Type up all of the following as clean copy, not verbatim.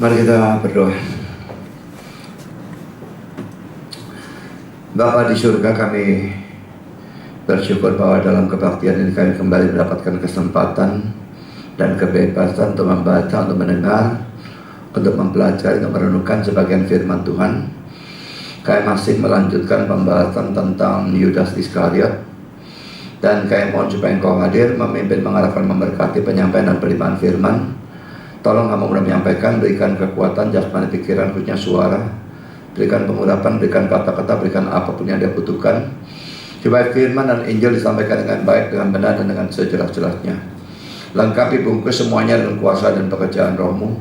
Mari kita berdoa. Bapa di surga, kami bersyukur bahwa dalam kebaktian ini kami kembali mendapatkan kesempatan dan kebebasan untuk membaca, untuk mendengar, untuk mempelajari, untuk merenungkan sebagian firman Tuhan. Kami masih melanjutkan pembahasan tentang Yudas Iskariot, dan kami mohon supaya Engkau hadir, memimpin, mengarahkan, memberkati penyampaian dan penerimaan firman. Tolong Hamba mudah menyampaikan, berikan kekuatan jasmani, pikiran, khususnya suara, berikan pengurapan, berikan kata-kata, berikan apapun yang dia butuhkan, supaya firman dan Injil disampaikan dengan baik, dengan benar, dan dengan sejelas-jelasnya. Lengkapi, bungkus semuanya dengan kuasa dan pekerjaan Roh-Mu,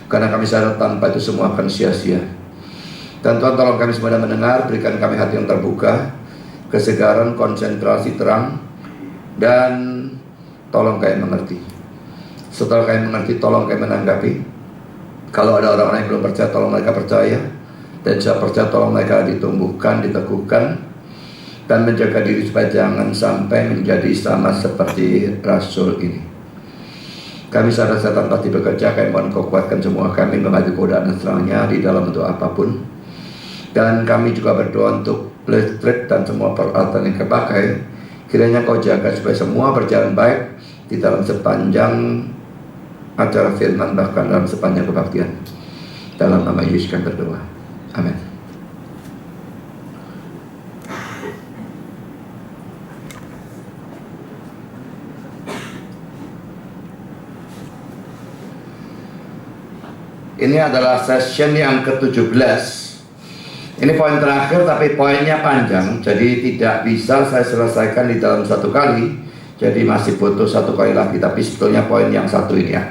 karena kami sadar tanpa itu semua akan sia-sia. Dan Tuhan, tolong kami semua yang mendengar, berikan kami hati yang terbuka, kesegaran, konsentrasi, terang, dan tolong kami mengerti. Setelah kami mengerti, tolong kami menanggapi. Kalau ada orang-orang yang belum percaya, tolong mereka percaya. Dan siapa percaya, tolong mereka ditumbuhkan, diteguhkan, dan menjaga diri supaya jangan sampai menjadi sama seperti Rasul ini. Kami sadar setan pasti bekerja, kami mohon Kau kuatkan semua kami menghadapi godaan dan serangannya di dalam bentuk apapun. Dan kami juga berdoa untuk listrik dan semua peralatan yang kepakai. Kiranya Kau jaga supaya semua berjalan baik di dalam sepanjang acara firman, bahkan dalam sepanjang kebaktian. Dalam nama Yesus kami berdoa. Amin. Ini adalah session yang ke-17. Ini poin terakhir, tapi poinnya panjang, jadi tidak bisa saya selesaikan di dalam satu kali. Jadi masih butuh satu kali lagi, tapi sebetulnya poin yang satu ini ya.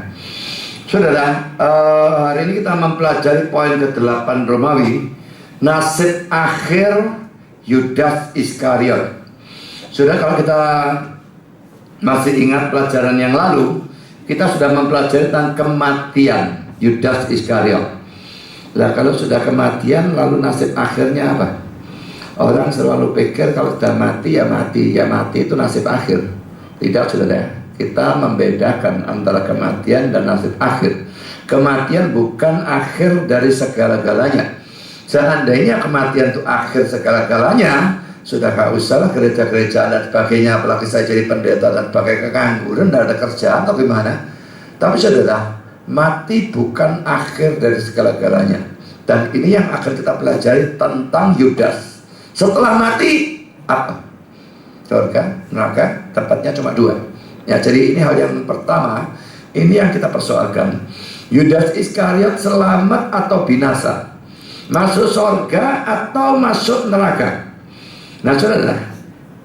Saudara, hari ini kita mempelajari poin ke-8 Romawi, nasib akhir Yudas Iskariot. Saudara, kalau kita masih ingat pelajaran yang lalu, kita sudah mempelajari tentang kematian Yudas Iskariot. Nah, kalau sudah kematian, lalu nasib akhirnya apa? Orang selalu pikir kalau sudah mati, ya mati itu nasib akhir. Tidak, saudara. Kita membedakan antara kematian dan nasib akhir. Kematian bukan akhir dari segala-galanya. Seandainya kematian itu akhir segala-galanya, sudah gak usahlah gereja-gereja dan sebagainya, apalagi saya jadi pendeta dan pakai kekangguran, tidak ada kerjaan atau gimana. Tapi saudara, mati bukan akhir dari segala-galanya. Dan ini yang akan kita pelajari tentang Yudas. Setelah mati, apa? Surga, neraka, tempatnya cuma dua. Ya, jadi ini hal yang pertama, ini yang kita persoalkan. Yudas Iskariot selamat atau binasa? Masuk surga atau masuk neraka? Nah, saudara,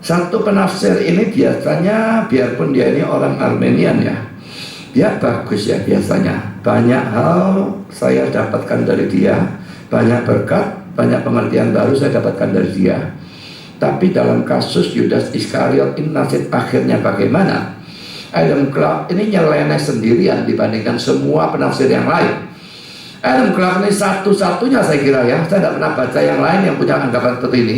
satu penafsir ini biasanya, biarpun dia ini orang Armenian ya, dia bagus ya biasanya. Banyak hal saya dapatkan dari dia, banyak berkat, banyak pengertian baru saya dapatkan dari dia. Tapi dalam kasus Yudas Iskariot ini nasib akhirnya bagaimana? Adam Clarke ini nyeleneh sendirian dibandingkan semua penafsir yang lain. Adam Clarke ini satu-satunya saya kira ya, saya tidak pernah baca yang lain yang punya anggapan seperti ini.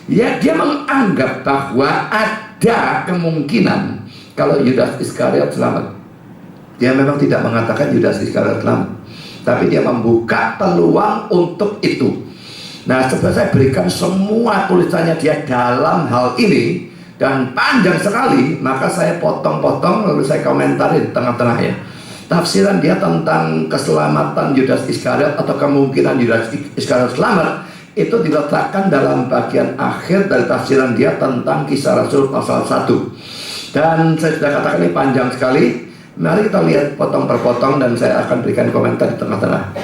Ya, dia menganggap bahwa ada kemungkinan kalau Yudas Iskariot selamat. Dia memang tidak mengatakan Yudas Iskariot selamat, tapi dia membuka peluang untuk itu. Nah, setelah saya berikan semua tulisannya dia dalam hal ini, dan panjang sekali, maka saya potong-potong lalu saya komentari di tengah-tengah ya. Tafsiran dia tentang keselamatan Yudas Iskariot atau kemungkinan Yudas Iskariot selamat itu diletakkan dalam bagian akhir dari tafsiran dia tentang Kisah Rasul pasal 1. Dan saya sudah katakan ini panjang sekali. Mari kita lihat potong per potong dan saya akan berikan komentar di tengah-tengah.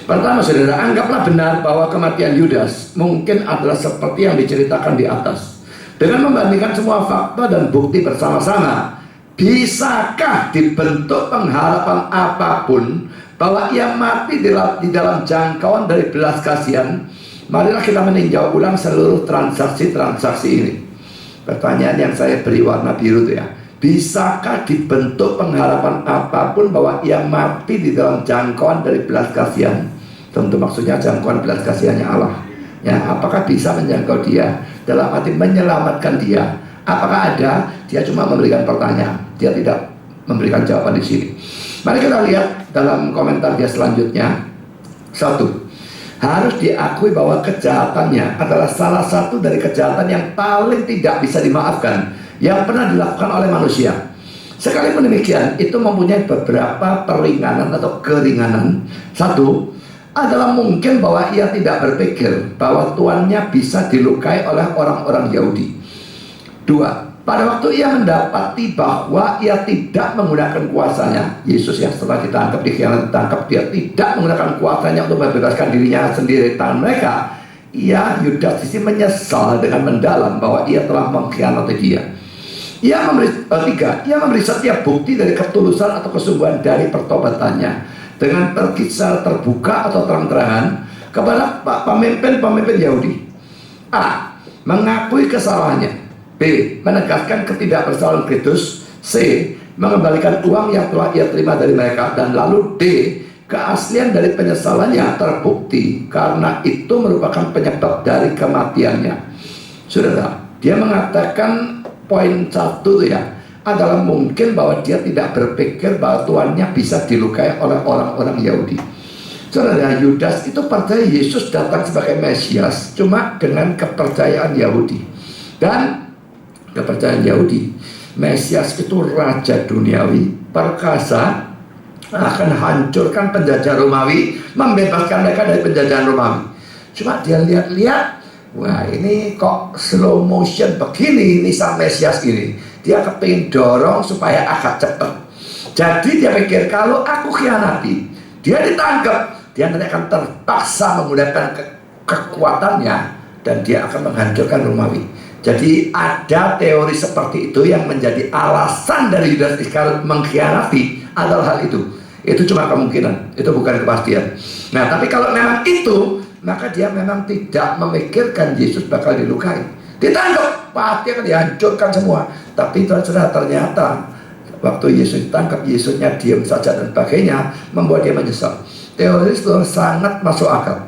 Pertama, saudara, anggaplah benar bahwa kematian Yudas mungkin adalah seperti yang diceritakan di atas. Dengan membandingkan semua fakta dan bukti bersama-sama, bisakah dibentuk pengharapan apapun bahwa ia mati di dalam jangkauan dari belas kasihan? Marilah kita meninjau ulang seluruh transaksi-transaksi ini. Pertanyaan yang saya beri warna biru itu ya. Bisakah dibentuk pengharapan apapun bahwa ia mati di dalam jangkauan dari belas kasihan? Tentu maksudnya jangkauan belas kasihannya Allah. Ya, apakah bisa menjangkau dia? Dalam arti menyelamatkan dia. Apakah ada? Dia cuma memberikan pertanyaan. Dia tidak memberikan jawaban di sini. Mari kita lihat dalam komentar dia selanjutnya. Satu, harus diakui bahwa kejahatannya adalah salah satu dari kejahatan yang paling tidak bisa dimaafkan yang pernah dilakukan oleh manusia. Sekalipun demikian, itu mempunyai beberapa peringanan atau keringanan. Satu, adalah mungkin bahwa ia tidak berpikir bahwa tuannya bisa dilukai oleh orang-orang Yahudi. Dua, pada waktu ia mendapati bahwa ia tidak menggunakan kuasanya, Yesus yang setelah ditangkap, ditangkap, dia tidak menggunakan kuasanya untuk membebaskan dirinya sendiri dari tangan mereka. Yudas di sini menyesal dengan mendalam bahwa ia telah mengkhianati dia. Ia memberi setiap bukti dari ketulusan atau kesungguhan dari pertobatannya dengan terkisah terbuka atau terang-terangan kepada pemimpin-pemimpin Yahudi. A. Mengakui kesalahannya. B. Menegaskan ketidakbersalahan Kristus. C. Mengembalikan uang yang telah ia terima dari mereka. Dan lalu D. Keaslian dari penyesalannya terbukti karena itu merupakan penyebab dari kematiannya. Saudara, dia mengatakan poin satu adalah mungkin bahwa dia tidak berpikir bahwa tuannya bisa dilukai oleh orang-orang Yahudi. Saudara, Yudas itu percaya Yesus datang sebagai Mesias cuma dengan kepercayaan Yahudi. Dan kepercayaan Yahudi, Mesias itu raja duniawi, perkasa, akan hancurkan penjajah Romawi, membebaskan mereka dari penjajahan Romawi. Cuma dia lihat-lihat, wah ini kok slow motion begini ini sang Mesias ini. Dia kepingin dorong supaya agak cepat. Jadi dia pikir kalau aku khianati, dia ditangkap, dia nanti akan terpaksa menggunakan kekuatannya dan dia akan menghancurkan Romawi. Jadi ada teori seperti itu yang menjadi alasan dari Yudas Iskariot mengkhianati adalah hal itu. Itu cuma kemungkinan, itu bukan kepastian. Nah, tapi kalau memang itu, maka dia memang tidak memikirkan Yesus bakal dilukai. Ditangkap, pasti akan dihancurkan semua. Tapi ternyata waktu Yesus ditangkap, Yesusnya diam saja dan sebagainya, membuat dia menyesal. Teori itu sangat masuk akal.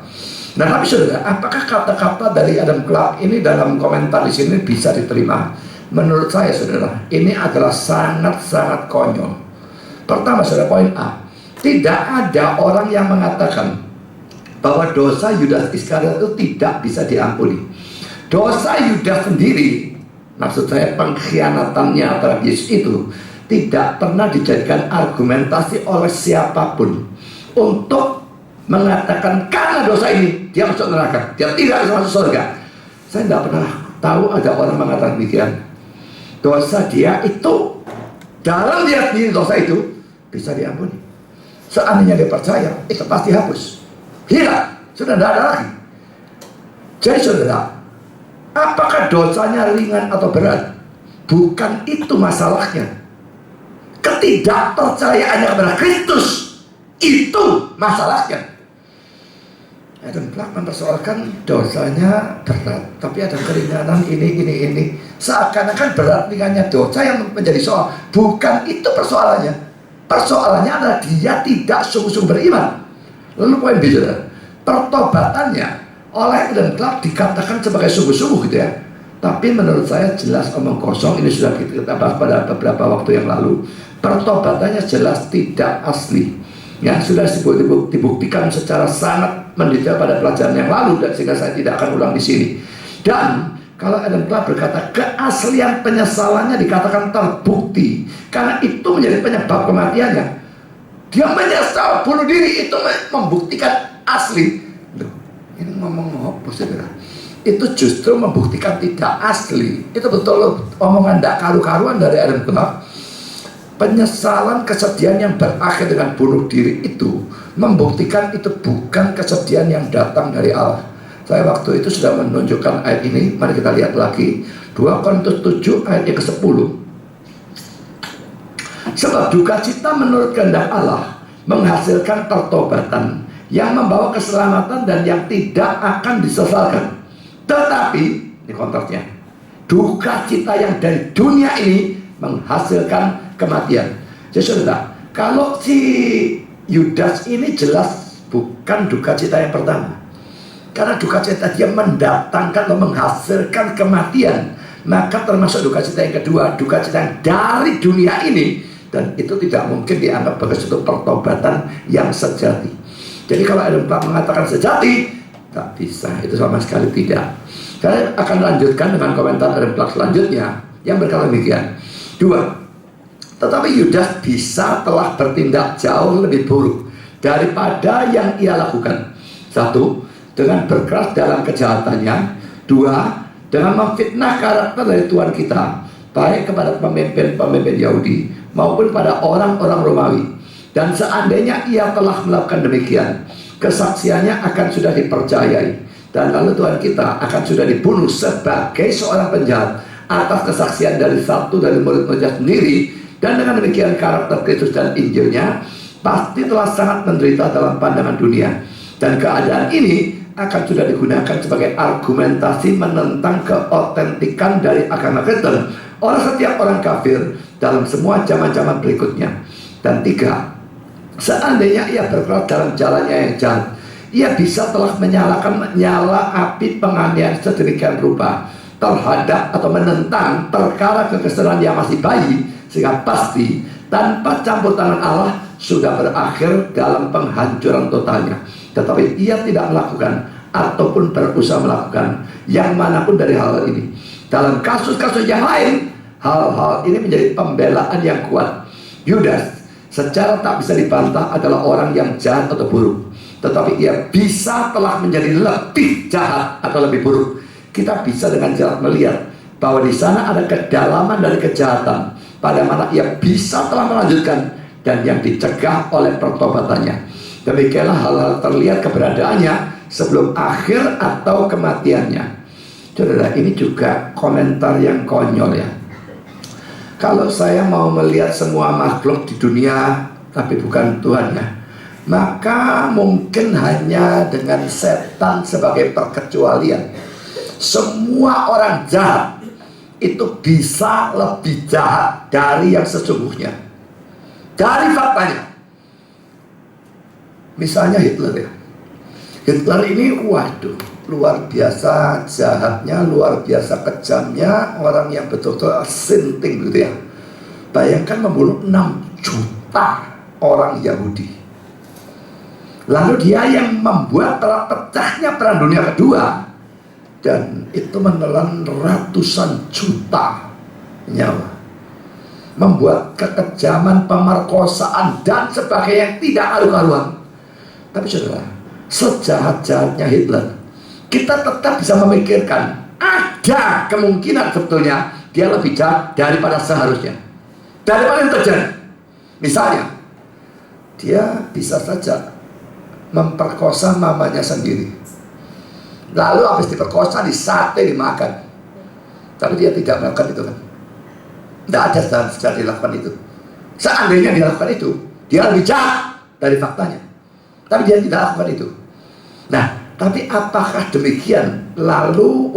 Nah, tapi saudara, apakah kata-kata dari Adam Clarke ini dalam komentar di sini bisa diterima? Menurut saya, saudara, ini adalah sangat-sangat konyol. Pertama, saudara, poin A, tidak ada orang yang mengatakan bahwa dosa Yudas Iskariot itu tidak bisa diampuni. Dosa Yudas sendiri, maksud saya pengkhianatannya terhadap Yesus itu, tidak pernah dijadikan argumentasi oleh siapapun untuk mengatakan karena dosa ini dia masuk neraka, dia tidak bisa masuk surga. Saya tidak pernah tahu ada orang mengatakan demikian. Dosa dia itu, dalam dia sendiri dosa itu bisa diampuni. Seandainya dia percaya, itu pasti hapus, hilang, sudah tidak ada lagi. Jadi saudara, apakah dosanya ringan atau berat? Bukan itu masalahnya. Ketidakpercayaannya kepada Kristus, itu masalahnya. Adam Clarke mempersoalkan dosanya berat, tapi ada keringanan ini. Seakan-akan berat ringannya dosa yang menjadi soal. Bukan itu persoalannya. Persoalannya adalah dia tidak sungguh-sungguh beriman. Lalu poin B, pertobatannya oleh Adam Clarke dikatakan sebagai sungguh-sungguh gitu ya. Tapi menurut saya jelas omong kosong. Ini sudah kita bahas pada beberapa waktu yang lalu. Pertobatannya jelas tidak asli. Ya, sudah dibuktikan secara sangat mendetail pada pelajaran yang lalu, dan sehingga saya tidak akan ulang di sini. Dan kalau Adam Clarke berkata keaslian penyesalannya dikatakan terbukti karena itu menjadi penyebab kematiannya. Dia menyesal bunuh diri, itu membuktikan asli. Ini ngomong apa saudara? Itu justru membuktikan tidak asli. Itu betul omongan tidak karu-karuan dari Adam Clarke. Penyesalan kesedihan yang berakhir dengan bunuh diri itu membuktikan itu bukan kesedihan yang datang dari Allah. Saya waktu itu sudah menunjukkan ayat ini. Mari kita lihat lagi 2 Korintus 7 ayat yang ke-10. Sebab duka cita menurut kehendak Allah menghasilkan pertobatan yang membawa keselamatan dan yang tidak akan disesalkan. Tetapi, ini konteksnya, duka cita yang dari dunia ini menghasilkan kematian. Jadi saudara, kalau si Yudas ini jelas bukan duka cita yang pertama, karena duka cita dia mendatangkan atau menghasilkan kematian, maka termasuk duka cita yang kedua, duka cita yang dari dunia ini, dan itu tidak mungkin dianggap sebagai suatu pertobatan yang sejati. Jadi kalau Adam Clark mengatakan sejati, tak bisa, itu sama sekali tidak. Saya akan lanjutkan dengan komentar Adam Clark selanjutnya yang berkata demikian. 2. Tetapi Yudas bisa telah bertindak jauh lebih buruk daripada yang ia lakukan. 1. Dengan berkeras dalam kejahatannya. 2. Dengan memfitnah karakter dari Tuhan kita, baik kepada pemimpin-pemimpin Yahudi maupun pada orang-orang Romawi. Dan seandainya ia telah melakukan demikian, kesaksiannya akan sudah dipercayai, dan lalu Tuhan kita akan sudah dibunuh sebagai seorang penjahat atas kesaksian dari satu dari murid-muridnya sendiri. Dan dengan demikian karakter Kristus dan Injilnya pasti telah sangat menderita dalam pandangan dunia, dan keadaan ini akan sudah digunakan sebagai argumentasi menentang keotentikan dari agama Kristen oleh setiap orang kafir dalam semua zaman-zaman berikutnya. Dan 3, seandainya ia berkeras dalam jalannya yang jahat, ia bisa telah menyalakan nyala api penganiayaan sedemikian rupa terhadap atau menentang perkara kekristenan yang masih bayi, sehingga pasti tanpa campur tangan Allah sudah berakhir dalam penghancuran totalnya. Tetapi ia tidak melakukan ataupun berusaha melakukan yang manapun dari hal ini. Dalam kasus-kasus yang lain, hal-hal ini menjadi pembelaan yang kuat. Yudas secara tak bisa dibantah adalah orang yang jahat atau buruk, tetapi ia bisa telah menjadi lebih jahat atau lebih buruk. Kita bisa dengan jelas melihat bahwa di sana ada kedalaman dari kejahatan, pada mana ia bisa telah melanjutkan dan yang dicegah oleh pertobatannya. Demikianlah hal-hal terlihat keberadaannya sebelum akhir atau kematiannya. Saudara, ini juga komentar yang konyol ya. Kalau saya mau melihat semua makhluk di dunia tapi bukan Tuhan ya, maka mungkin hanya dengan setan sebagai perkecualian. Semua orang jahat itu bisa lebih jahat dari yang sesungguhnya, dari faktanya. Misalnya Hitler ya. Hitler ini waduh, luar biasa jahatnya, luar biasa kejamnya, orang yang betul-betul sinting gitu ya. Bayangkan membunuh 6 juta orang Yahudi. Lalu dia yang membuat pecahnya Perang Dunia Kedua, dan itu menelan ratusan juta nyawa, membuat kekejaman, pemerkosaan dan sebagainya yang tidak karu-karuan. Tapi saudara, sejahat-jahatnya Hitler, kita tetap bisa memikirkan ada kemungkinan sebetulnya dia lebih jahat daripada seharusnya, daripada yang terjadi. Misalnya, dia bisa saja memperkosa mamanya sendiri, lalu habis diperkosa disate dimakan. Tapi dia tidak melakukan itu kan. Tidak ada sejarah dilakukan itu. Seandainya dilakukan itu, dia lebih jahat dari faktanya. Tapi dia tidak lakukan itu. Nah, tapi apakah demikian? Lalu,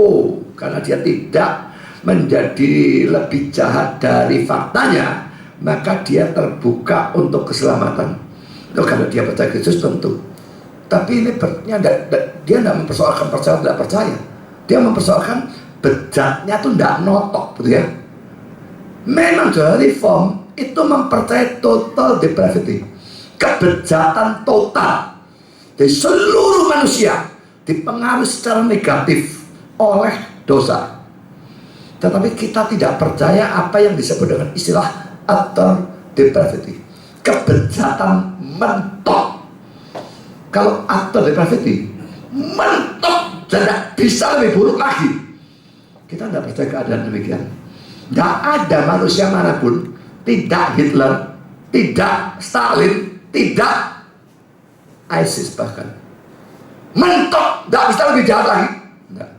karena dia tidak menjadi lebih jahat dari faktanya, maka dia terbuka untuk keselamatan. Kalau dia percaya Kristus tentu. Tapi ini dia tidak mempersoalkan percaya tidak percaya. Dia mempersoalkan bejatnya itu tidak notok, betul ya? Memang dari reform itu mempercayai total depravity, kebejatan total. Jadi seluruh manusia dipengaruhi secara negatif oleh dosa. Tetapi kita tidak percaya apa yang disebut dengan istilah utter depravity, kebejatan mentok. Kalau utter depravity mentok, tidak bisa lebih buruk lagi. Kita tidak percaya keadaan demikian. Tidak ada manusia manapun, tidak Hitler, tidak Stalin, tidak ISIS bahkan, mentok, tidak bisa lebih jahat lagi. Tidak.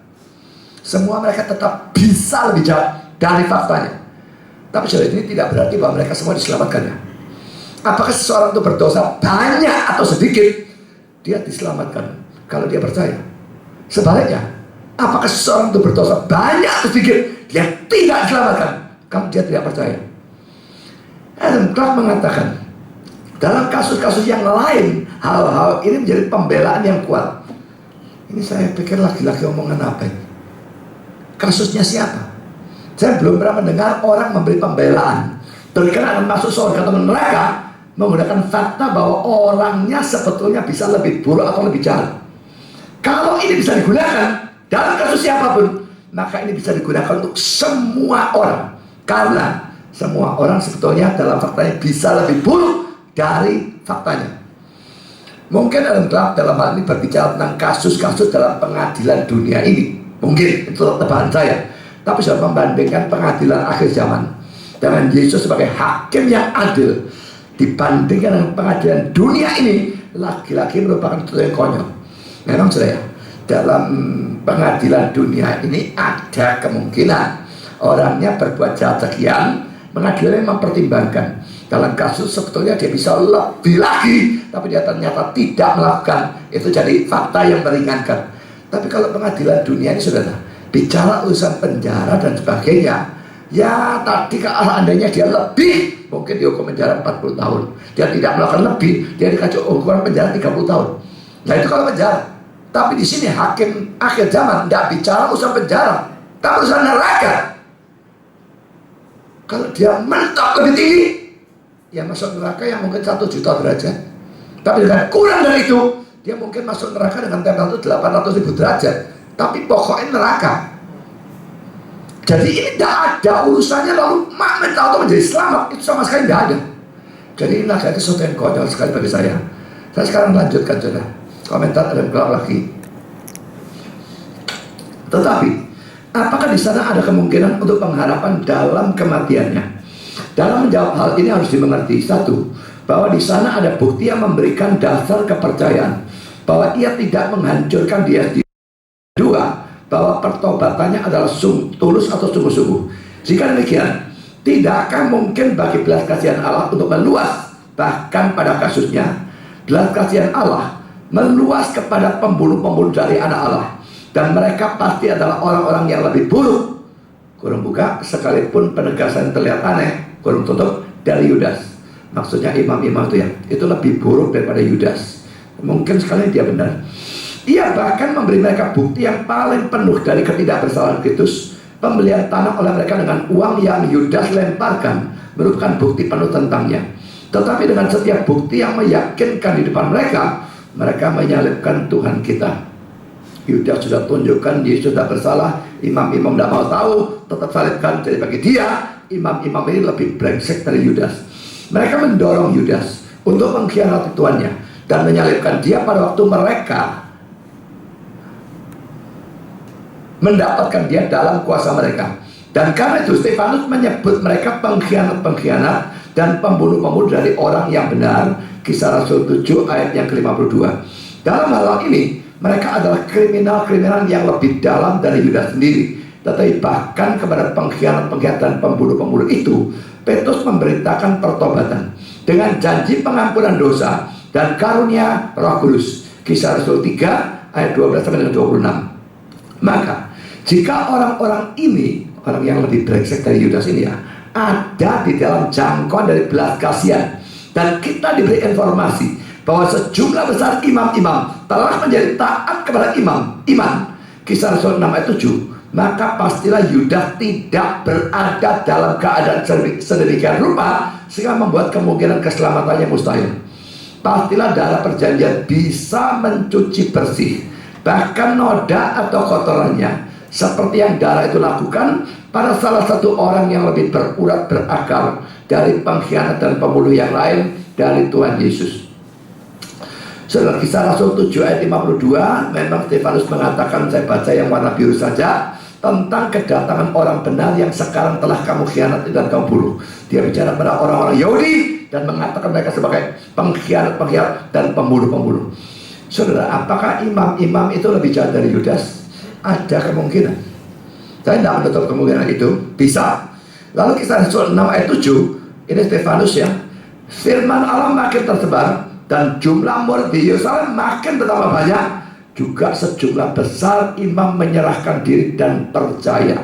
Semua mereka tetap bisa lebih jahat dari faktanya. Tapi saudara, ini tidak berarti bahwa mereka semua diselamatkan ya. Apakah seseorang itu berdosa banyak atau sedikit, dia diselamatkan kalau dia percaya? Sebaliknya, apakah seseorang itu berdosa banyak atau sedikit, dia tidak diselamatkan kalau dia tidak percaya? Adam Clark mengatakan, dalam kasus-kasus yang lain, hal-hal ini menjadi pembelaan yang kuat. Ini saya pikir lagi-lagi omongan apa ini? Kasusnya siapa? Saya belum pernah mendengar orang memberi pembelaan berkenaan masuk surga atau neraka menggunakan fakta bahwa orangnya sebetulnya bisa lebih buruk atau lebih jahat. Kalau ini bisa digunakan dalam kasus siapapun, maka ini bisa digunakan untuk semua orang. Karena semua orang sebetulnya dalam faktanya bisa lebih buruk dari faktanya. Mungkin dalam hal ini berbicara tentang kasus-kasus dalam pengadilan dunia ini. Mungkin itu tebakan saya. Tapi saya membandingkan pengadilan akhir zaman dengan Yesus sebagai hakim yang adil dibandingkan dengan pengadilan dunia ini, lagi-lagi merupakan sesuatu yang konyol. Memang saya dalam pengadilan dunia ini ada kemungkinan orangnya berbuat jahat sekian, pengadilan mempertimbangkan dalam kasus sebetulnya dia bisa lebih lagi, tapi dia ternyata tidak melakukan, itu jadi fakta yang meringankan. Tapi kalau pengadilan dunia ini saudara bicara urusan penjara dan sebagainya, ya tadi kalau andainya dia lebih, mungkin dihukum penjara 40 tahun. Dia tidak melakukan lebih, dia dikasih hukuman penjara 30 tahun. Nah itu kalau penjara. Tapi di sini hakim akhir zaman tidak bicara urusan penjara, tapi urusan neraka. Kalau dia mentok lebih tinggi, ya masuk neraka yang mungkin 1 juta derajat. Tapi dengan kurang dari itu, dia mungkin masuk neraka dengan temperatur 800.000 derajat. Tapi pokoknya neraka. Jadi ini tidak ada urusannya lalu minta untuk menjadi selamat, itu sama sekali tidak ada. Jadi inilah sesuatu yang konyol sekali bagi saya. Saya sekarang lanjutkan saudara. Komentar ada gelap lagi. Tetapi apakah di sana ada kemungkinan untuk pengharapan dalam kematiannya? Dalam menjawab hal ini harus dimengerti, satu, bahwa di sana ada bukti yang memberikan dasar kepercayaan bahwa ia tidak menghancurkan dia sendiri. Dua, bahwa pertobatannya adalah tulus atau sungguh-sungguh. Jika demikian, tidak akan mungkin bagi belas kasihan Allah untuk meluas. Bahkan pada kasusnya, belas kasihan Allah meluas kepada pembunuh-pembunuh dari anak Allah, dan mereka pasti adalah orang-orang yang lebih buruk, kurung buka, sekalipun penegasan terlihat aneh, kurung tutup, dari Yudas. Maksudnya imam-imam itu ya, itu lebih buruk daripada Yudas. Mungkin sekali dia benar. Ia bahkan memberi mereka bukti yang paling penuh dari ketidakbersalahan Kristus. Pembelian tanah oleh mereka dengan uang yang Yudas lemparkan merupakan bukti penuh tentangnya. Tetapi dengan setiap bukti yang meyakinkan di depan mereka, mereka menyalibkan Tuhan kita. Yudas sudah tunjukkan Yesus tidak bersalah, imam-imam tidak mau tahu, tetap salibkan. Jadi bagi dia, imam-imam ini lebih brengsek dari Yudas. Mereka mendorong Yudas untuk mengkhianati tuannya dan menyalibkan dia pada waktu mereka mendapatkan dia dalam kuasa mereka. Dan karena itu Stefanus menyebut mereka pengkhianat-pengkhianat dan pembunuh-pembunuh dari orang yang benar. Kisah Rasul 7 ayat yang ke-52. Dalam hal ini mereka adalah kriminal-kriminal yang lebih dalam dari Yudas sendiri. Tetapi bahkan kepada pengkhianat-pengkhianat dan pembunuh-pembunuh itu, Petrus memberitakan pertobatan dengan janji pengampunan dosa dan karunia Roh Kudus. Kisah Rasul 3 ayat 12 sampai 26. Maka jika orang-orang ini, orang yang lebih brengsek dari Yudas ini ya, ada di dalam jangkauan dari belas kasihan, dan kita diberi informasi bahwa sejumlah besar imam-imam telah menjadi taat kepada iman, Kisah Rasul 6 ayat 7, maka pastilah Yudas tidak berada dalam keadaan sedemikian rupa sehingga membuat kemungkinan keselamatannya mustahil. Pastilah darah perjanjian bisa mencuci bersih bahkan noda atau kotorannya, seperti yang darah itu lakukan pada salah satu orang yang lebih berurat berakal dari pengkhianat dan pembunuh yang lain dari Tuhan Yesus. Saudara, Kisah Rasul 7 ayat 52, memang Stefanus mengatakan, saya baca yang warna biru saja, tentang kedatangan orang benar yang sekarang telah kamu khianati dan kamu bunuh. Dia bicara pada orang-orang Yahudi dan mengatakan mereka sebagai pengkhianat dan pembunuh-pembunuh. Saudara, apakah imam-imam itu lebih jahat dari Yudas? Ada kemungkinan. Saya tidak menutup kemungkinan itu. Bisa. Lalu Kisah Rasul 6 ayat 7, ini Stefanus ya, firman Allah makin tersebar dan jumlah murid di Yerusalem makin bertambah banyak. Juga sejumlah besar imam menyerahkan diri dan percaya.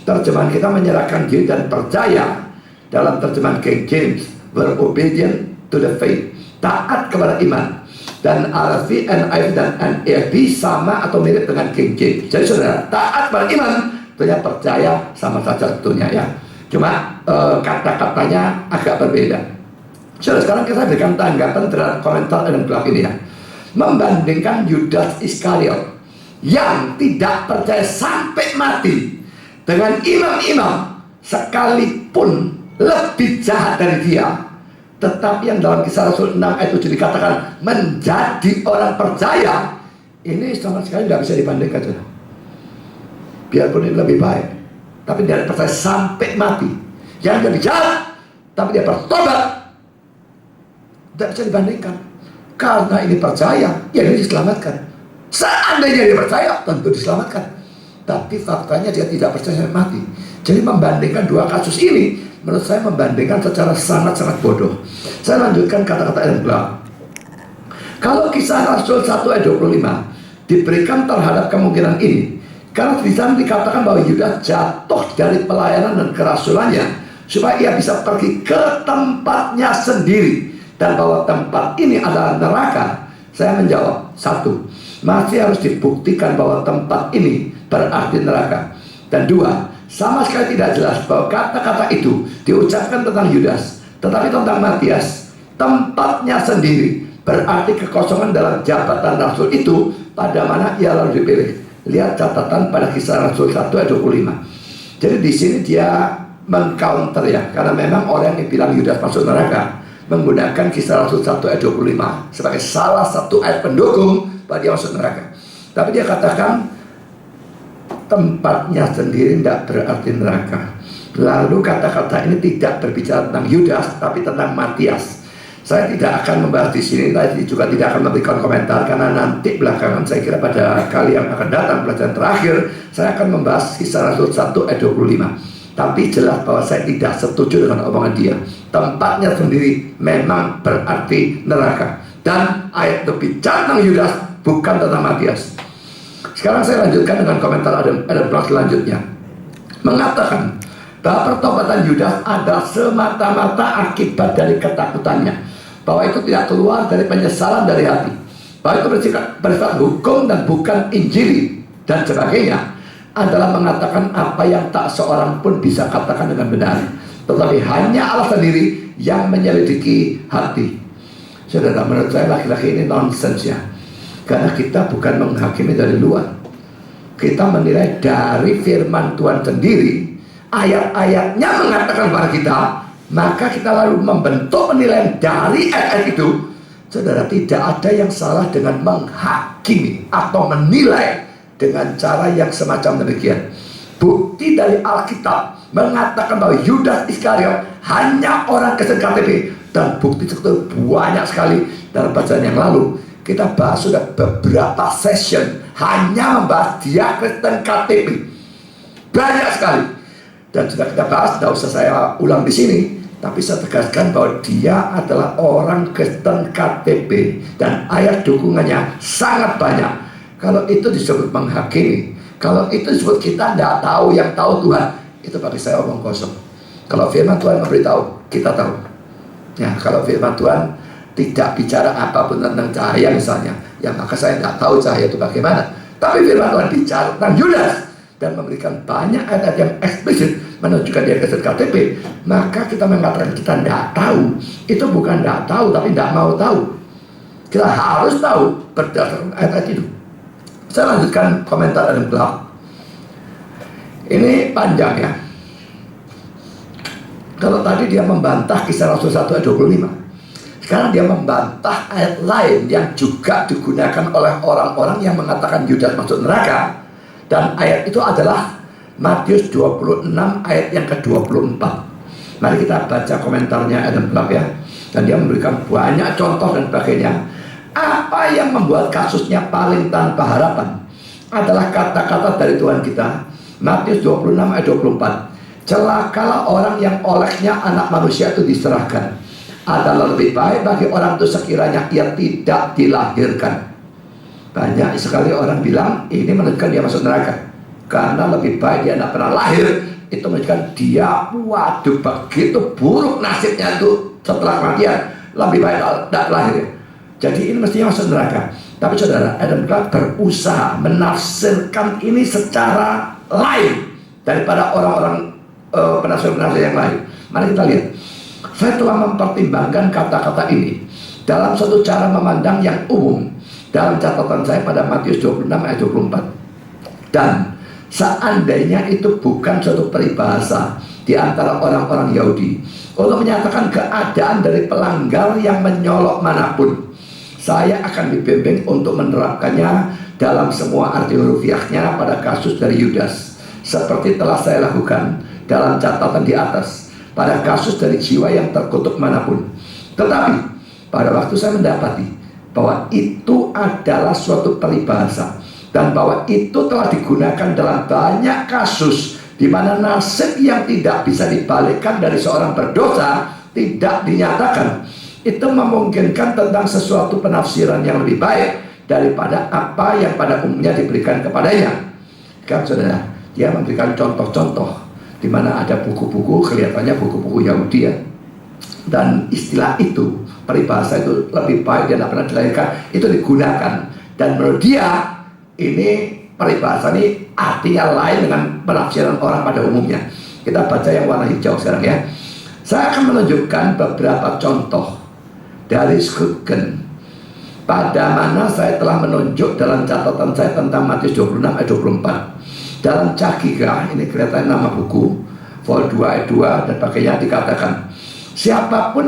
Terjemahan kita menyerahkan diri dan percaya. Dalam terjemahan King James, were obedient to the faith, taat kepada iman. Dan RV, NIV dan NESV sama atau mirip dengan King James. Jadi saudara, taat kepada iman, tentunya percaya sama saja tentunya ya. Cuma kata-katanya agak berbeda. Sekarang kita berikan tanggapan terhadap komentar Adam Clarke ini ya. Membandingkan Yudas Iskariot yang tidak percaya sampai mati dengan imam-imam sekalipun lebih jahat dari dia, tetapi yang dalam Kisah Rasul 6 ayat 7 dikatakan menjadi orang percaya, ini sama sekali tidak bisa dibandingkan. Biarpun ini lebih baik, tapi dia percaya sampai mati. Yang lebih jahat, tapi dia bertobat, tidak bisa dibandingkan. Karena ini percaya, ya ini diselamatkan. Seandainya dia percaya, tentu diselamatkan. Tapi faktanya dia tidak percaya sampai mati. Jadi membandingkan dua kasus ini, menurut saya membandingkan secara sangat-sangat bodoh. Saya lanjutkan kata-kata Adam Clarke. Kalau Kisah Rasul 1 ayat 25 diberikan terhadap kemungkinan ini, karena di sana dikatakan bahwa Yudas jatuh dari pelayanan dan kerasulannya supaya ia bisa pergi ke tempatnya sendiri, dan bahwa tempat ini adalah neraka. Saya menjawab, satu, masih harus dibuktikan bahwa tempat ini berarti neraka. Dan dua, sama sekali tidak jelas bahwa kata-kata itu diucapkan tentang Yudas, tetapi tentang Matias, tempatnya sendiri berarti kekosongan dalam jabatan Rasul itu pada mana ia lalu dipilih. Lihat catatan pada Kisah Rasul 1 ayat 25. Jadi di sini dia mengcounter ya, karena memang orang yang bilang Yudas masuk neraka menggunakan Kisah Rasul 1 ayat 25 sebagai salah satu ayat pendukung bahwa dia masuk neraka. Tapi dia katakan tempatnya sendiri tidak berarti neraka. Lalu kata-kata ini tidak berbicara tentang Yudas, tapi tentang Matias. Saya tidak akan membahas di sini, tadi juga tidak akan memberikan komentar, karena nanti belakangan saya kira pada kali yang akan datang, pelajaran terakhir, saya akan membahas Kisah Rasul 1 ayat 25. Tapi jelas bahwa saya tidak setuju dengan omongan dia. Tempatnya sendiri memang berarti neraka. Dan ayat berbicara tentang Yudas, bukan tentang Matias. Sekarang saya lanjutkan dengan komentar Adam Clarke selanjutnya. Mengatakan bahwa pertobatan Yudas adalah semata-mata akibat dari ketakutannya, bahwa itu tidak keluar dari penyesalan dari hati, bahwa itu bersifat hukum dan bukan injili, dan sebagainya, adalah mengatakan apa yang tak seorang pun bisa katakan dengan benar, tetapi hanya Allah sendiri yang menyelidiki hati. Saudara, menurut saya laki-laki ini nonsens ya, karena kita bukan menghakimi dari luar, kita menilai dari firman Tuhan sendiri. Ayat-ayatnya mengatakan kepada kita, maka kita lalu membentuk penilaian dari ayat itu. Saudara, tidak ada yang salah dengan menghakimi atau menilai dengan cara yang semacam demikian. Bukti dari Alkitab mengatakan bahwa Yudas Iskariot hanya orang Kristen KTP, dan bukti itu banyak sekali. Dalam bacaan yang lalu kita bahas sudah beberapa session hanya membahas dia Kristen KTP, banyak sekali. Dan sudah kita bahas, tidak usah saya ulang di sini, tapi saya tegaskan bahwa dia adalah orang Kristen KTP, dan ayat dukungannya sangat banyak. Kalau itu disebut menghakimi, kalau itu disebut kita tidak tahu yang tahu Tuhan, itu bagi saya omong kosong. Kalau firman Tuhan memberitahu, kita tahu. Ya, kalau firman Tuhan tidak bicara apapun tentang cahaya misalnya, ya maka saya tidak tahu cahaya itu bagaimana. Tapi firman Tuhan bicara tentang Yudas dan memberikan banyak ayat yang eksplisit menunjukkan dia Kristen KTP, maka kita mengatakan kita tidak tahu. Itu bukan tidak tahu, tapi tidak mau tahu. Kita harus tahu berdasarkan ayat itu. Saya lanjutkan komentar Adam Clarke. Ini panjang ya. Kalau tadi dia membantah Kisah Rasul 1 ayat 25, sekarang dia membantah ayat lain yang juga digunakan oleh orang-orang yang mengatakan Yudas masuk neraka. Dan ayat itu adalah Matius 26 ayat yang ke-24. Mari kita baca komentarnya Adam Clarke ya. Dan dia memberikan banyak contoh dan sebagainya. Apa yang membuat kasusnya paling tanpa harapan adalah kata-kata dari Tuhan kita, Matius 26 ayat 24. Celakalah orang yang olehnya anak manusia itu diserahkan. Adalah lebih baik bagi orang itu sekiranya ia tidak dilahirkan. Banyak sekali orang bilang ini menunjukkan dia masuk neraka, karena lebih baik dia tidak pernah lahir. Itu menunjukkan dia, waduh, begitu buruk nasibnya itu setelah kematian, lebih baik tidak lahir. Jadi ini mestinya masuk neraka. Tapi saudara, Adam Clarke berusaha menafsirkan ini secara lain daripada orang-orang penafsir-penafsir yang lain. Mari kita lihat. Saya telah mempertimbangkan kata-kata ini dalam suatu cara memandang yang umum dalam catatan saya pada Matius 26 ayat 24. Dan seandainya itu bukan suatu peribahasa di antara orang-orang Yahudi untuk menyatakan keadaan dari pelanggar yang menyolok manapun, saya akan dibimbing untuk menerapkannya dalam semua arti hurufiahnya pada kasus dari Yudas, seperti telah saya lakukan dalam catatan di atas pada kasus dari jiwa yang terkutuk manapun. Tetapi pada waktu saya mendapati bahwa itu adalah suatu peribahasa dan bahwa itu telah digunakan dalam banyak kasus di mana nasib yang tidak bisa dibalikkan dari seorang berdosa tidak dinyatakan, itu memungkinkan tentang sesuatu penafsiran yang lebih baik daripada apa yang pada umumnya diberikan kepadanya. Kan saudara, dia memberikan contoh-contoh di mana ada buku-buku, kelihatannya buku-buku Yahudi ya. Dan istilah itu, peribahasa itu lebih baik dia tidak pernah dilahirkan, itu digunakan. Dan menurut dia, ini peribahasa ini artinya lain dengan penafsiran orang pada umumnya. Kita baca yang warna hijau sekarang ya. Saya akan menunjukkan beberapa contoh dari Scruton pada mana saya telah menunjuk dalam catatan saya tentang Matius 26 ayat 24. Dalam Cakikah, ini kelihatan nama buku, vol 2 ayat 2 dan pakainya dikatakan, siapapun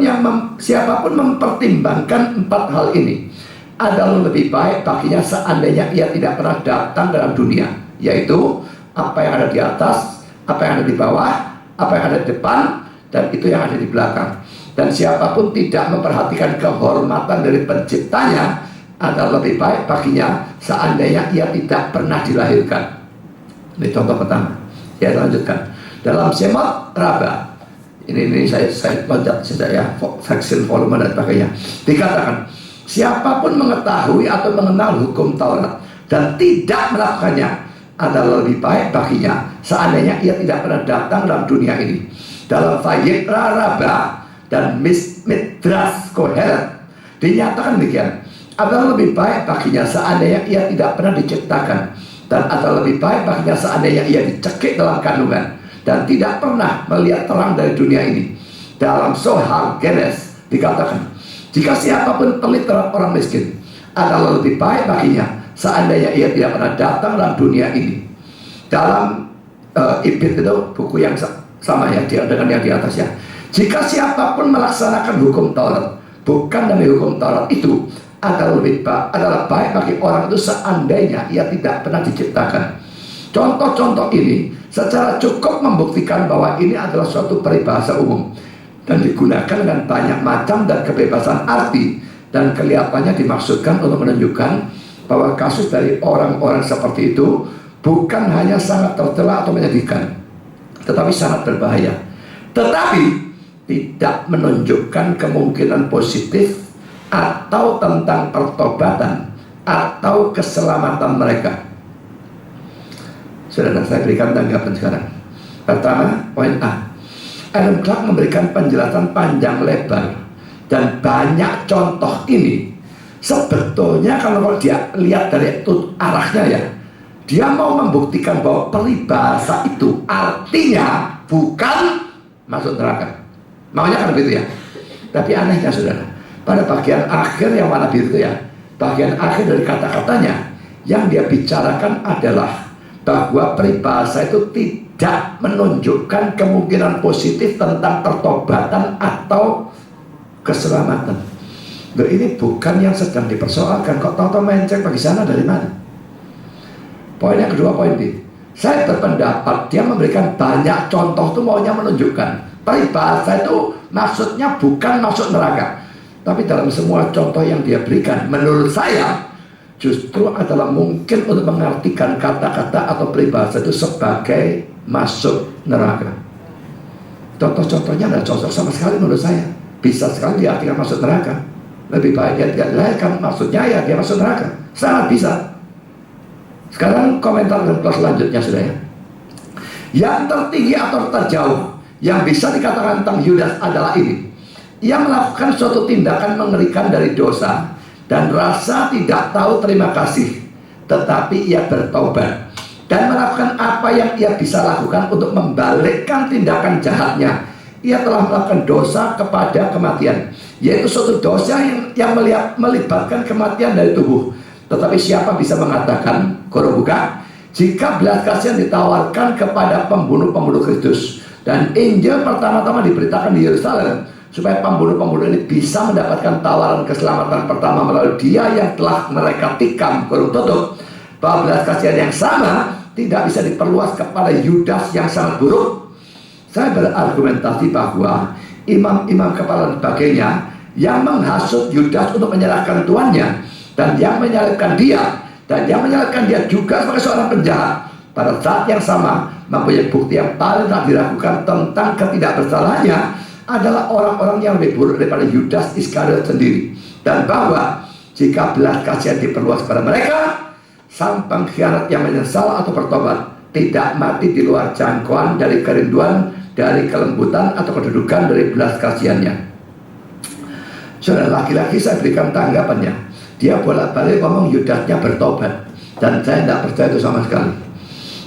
mempertimbangkan 4 hal ini adalah lebih baik baginya seandainya ia tidak pernah datang dalam dunia, yaitu apa yang ada di atas, apa yang ada di bawah, apa yang ada di depan, dan itu yang ada di belakang. Dan siapapun tidak memperhatikan kehormatan dari penciptanya adalah lebih baik baginya seandainya ia tidak pernah dilahirkan. Ini contoh pertama. Ya, lanjutkan. Dalam Shemot Rabbah, ini saya loncat saja ya, vaksin volume dan sebagainya, dikatakan, siapapun mengetahui atau mengenal hukum Taurat dan tidak melakukannya adalah lebih baik baginya seandainya ia tidak pernah datang dalam dunia ini. Dalam Vayikra Rabbah dan Midrash Kohelet dinyatakan demikian, adalah lebih baik baginya seandainya ia tidak pernah diciptakan, dan adalah lebih baik baginya seandainya ia dicekik dalam kandungan dan tidak pernah melihat terang dari dunia ini. Dalam Zohar Genes dikatakan, jika siapapun pelit terhadap orang miskin, adalah lebih baik baginya seandainya ia tidak pernah datang dalam dunia ini. Dalam Ibid itu buku yang sama ya dengan yang di atas ya. Jika siapapun melaksanakan hukum Taurat bukan demi hukum Taurat itu, adalah baik bagi orang itu seandainya ia tidak pernah diciptakan. Contoh-contoh ini secara cukup membuktikan bahwa ini adalah suatu peribahasa umum dan digunakan dengan banyak macam dan kebebasan arti, dan kelihatannya dimaksudkan untuk menunjukkan bahwa kasus dari orang-orang seperti itu bukan hanya sangat tercela atau menyedihkan, tetapi sangat berbahaya, tetapi tidak menunjukkan kemungkinan positif atau tentang pertobatan atau keselamatan mereka. Saudara, saya berikan tanggapan sekarang. Pertama, poin A, Adam Clark memberikan penjelasan panjang lebar dan banyak contoh ini. Sebetulnya kalau dia lihat dari arahnya ya, dia mau membuktikan bahwa peribahasa itu artinya bukan masuk neraka. Maunya kan begitu ya. Tapi anehnya saudara, pada bagian akhir yang warna biru itu ya, bagian akhir dari kata-katanya, yang dia bicarakan adalah bahwa peribahasa itu tidak menunjukkan kemungkinan positif tentang pertobatan atau keselamatan. Loh, ini bukan yang sedang dipersoalkan. Kok tahu-tahu menceng bagi sana dari mana? Poin yang kedua, poin B, saya berpendapat dia memberikan banyak contoh itu maunya menunjukkan peribahasa itu maksudnya bukan masuk neraka. Tapi dalam semua contoh yang dia berikan, menurut saya justru adalah mungkin untuk mengartikan kata-kata atau peribahasa itu sebagai masuk neraka. Contoh-contohnya tidak cocok sama sekali menurut saya. Bisa sekali diartikan masuk neraka. Lebih baik dia tidak dilahirkan, maksudnya ya dia masuk neraka. Sangat bisa. Sekarang komentar dan kelas selanjutnya sudah ya. Yang tertinggi atau terjauh yang bisa dikatakan tentang Yudas adalah ini. Ia melakukan suatu tindakan mengerikan dari dosa dan rasa tidak tahu terima kasih, tetapi ia bertobat dan melakukan apa yang ia bisa lakukan untuk membalikkan tindakan jahatnya. ia telah melakukan dosa kepada kematian, yaitu suatu dosa yang melibatkan kematian dari tubuh. Tetapi siapa bisa mengatakan, kurung buka, jika belas kasihan ditawarkan kepada pembunuh-pembunuh Kristus, dan Injil pertama-tama diberitakan di Yerusalem, supaya pembunuh-pembunuh ini bisa mendapatkan tawaran keselamatan pertama melalui dia yang telah mereka tikam, kurung tutup, bahwa belas kasihan yang sama tidak bisa diperluas kepada Yudas yang sangat buruk. Saya berargumentasi bahwa imam-imam kepala dan sebagainya yang menghasut Yudas untuk menyalahkan tuannya, dan yang menyalahkan dia, dan yang menyalahkan dia juga sebagai seorang penjahat, pada saat yang sama mempunyai bukti yang paling tak diragukan tentang ketidakbersalahannya adalah orang-orang yang lebih buruk daripada Yudas Iskariot sendiri. Dan bahwa jika belas kasihan diperluas kepada mereka, sang pengkhianat yang menyesal atau bertobat tidak mati di luar jangkauan dari kerinduan, dari kelembutan atau kedudukan dari belas kasihannya. Saudara, laki-laki saya berikan tanggapannya. Dia bolak-balik ngomong Yudasnya bertobat, dan saya tidak percaya itu sama sekali.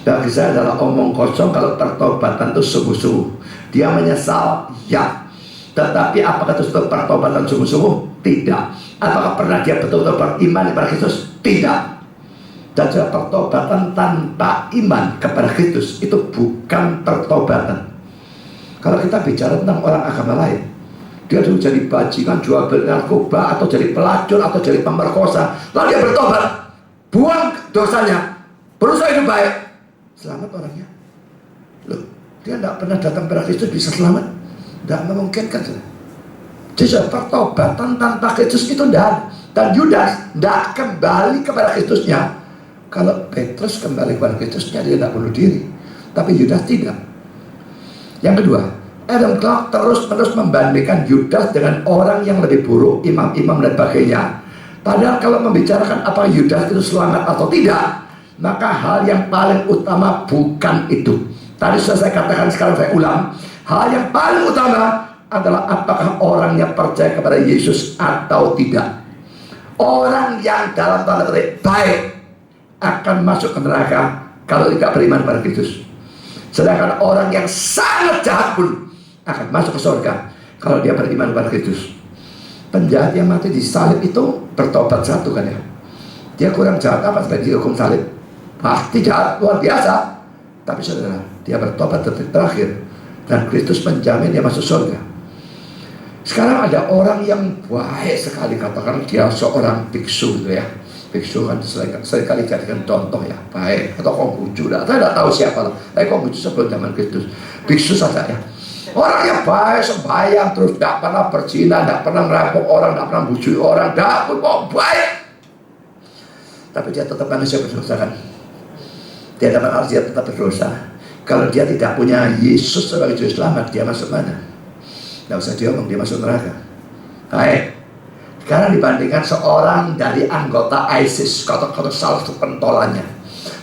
Bagi saya adalah omong kosong kalau pertobatan itu sungguh-sungguh. Dia menyesal, ya. Tetapi apakah itu pertobatan sungguh-sungguh? Tidak. Apakah pernah dia betul-betul beriman kepada Kristus? Tidak. Dan pertobatan tanpa iman kepada Kristus itu bukan pertobatan. Kalau kita bicara tentang orang agama lain, dia dulu jadi bajingan, jual beli narkoba, atau jadi pelacur, atau jadi pemerkosa, lalu dia bertobat, buang dosanya, berusaha hidup baik, selamat orangnya. Loh, dia tidak pernah datang kepada Kristus bisa selamat? Tidak memungkinkan. Jadi pertobatan tanpa Kristus itu tidak. Dan Yudas tidak kembali kepada Kristusnya. Kalau Petrus kembali kepada Kristusnya, dia tidak bunuh diri. Tapi Yudas tidak. Yang kedua, Adam Clarke terus-menerus membandingkan Yudas dengan orang yang lebih buruk, imam-imam dan sebagainya. Padahal kalau membicarakan apakah Yudas itu selamat atau tidak, maka hal yang paling utama bukan itu. Tadi sudah saya katakan, sekarang saya ulang. Hal yang paling utama adalah apakah orangnya percaya kepada Yesus atau tidak. Orang yang dalam tanda kutip baik akan masuk ke neraka kalau tidak beriman pada Kristus. Sedangkan orang yang sangat jahat pun akan masuk ke surga kalau dia beriman pada Kristus. Penjahat yang mati di salib itu bertobat satu kan ya. Dia kurang jahat apa sampai dihukum salib? Pasti jahat luar biasa. Tapi saudara, dia bertobat detik terakhir, dan Kristus menjamin dia masuk surga. Sekarang ada orang yang baik sekali, katakan dia seorang biksu gitu ya. Biksu kan seringkali jadikan contoh ya, baik, atau Konghucu, saya tidak tahu siapa lah. Tapi Konghucu sebelum zaman Kristus, biksu saja ya. Orang yang baik, sembahyang terus, tidak pernah berzina, tidak pernah merampok orang, tidak pernah bujuk orang, tidak pun baik. Tapi dia tetap manusia berdosa kan. Dia dapat arti dia tetap berdosa. Kalau dia tidak punya Yesus sebagai juru selamat, dia masuk mana? Tidak usah diomong, dia masuk neraka. Baik. Sekarang dibandingkan seorang dari anggota ISIS, kotak-kotak salah satu pentolannya,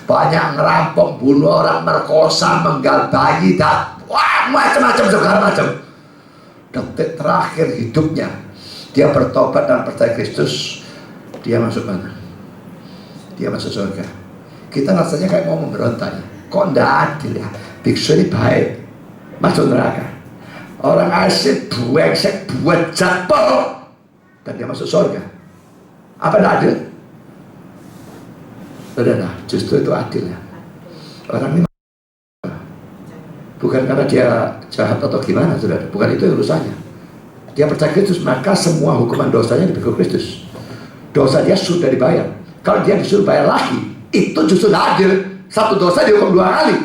banyak ngerampok, bunuh orang, merkosa, menggal bayi, dan wah, macam-macam, segala macam. Detik terakhir hidupnya, dia bertobat dan percaya Kristus, dia masuk mana? Dia masuk surga. Kita rasanya kayak mau memberontak ya. Kok tidak adil ya? Biksu ini baik, masuk neraka. Orang ISIS buengsek, buat jatuh, dan dia masuk surga. Apa tidak adil? Saudara, justru itu adil ya. Orang ini bukan karena dia jahat atau gimana, saudara. Bukan itu urusannya. Dia percaya Kristus, maka semua hukuman dosanya diberikan Kristus. Dosa dia sudah dibayar. Kalau dia disuruh bayar lagi, itu justru tidak adil. Satu dosa dihukum 2 kali.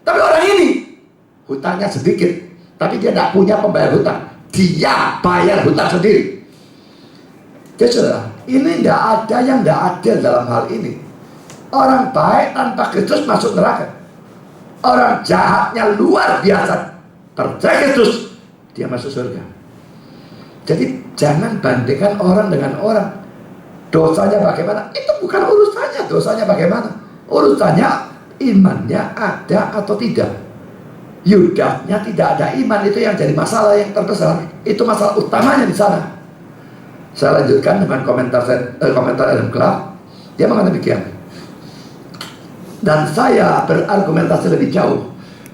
Tapi orang ini hutangnya sedikit, tapi dia tidak punya pembayar hutang. Dia bayar hutang sendiri. Jadi saudara, ini tidak ada yang tidak adil dalam hal ini. Orang baik tanpa Kristus masuk neraka. Orang jahatnya luar biasa, percaya Kristus, dia masuk surga. Jadi jangan bandingkan orang dengan orang. Dosanya bagaimana? Itu bukan urusannya. Dosanya bagaimana? Urusannya imannya ada atau tidak. Yudasnya tidak ada iman, itu yang jadi masalah yang terbesar. Itu masalah utamanya di sana. Saya lanjutkan dengan komentar Adam Clarke. Dia mengatakan demikian. Dan saya berargumentasi lebih jauh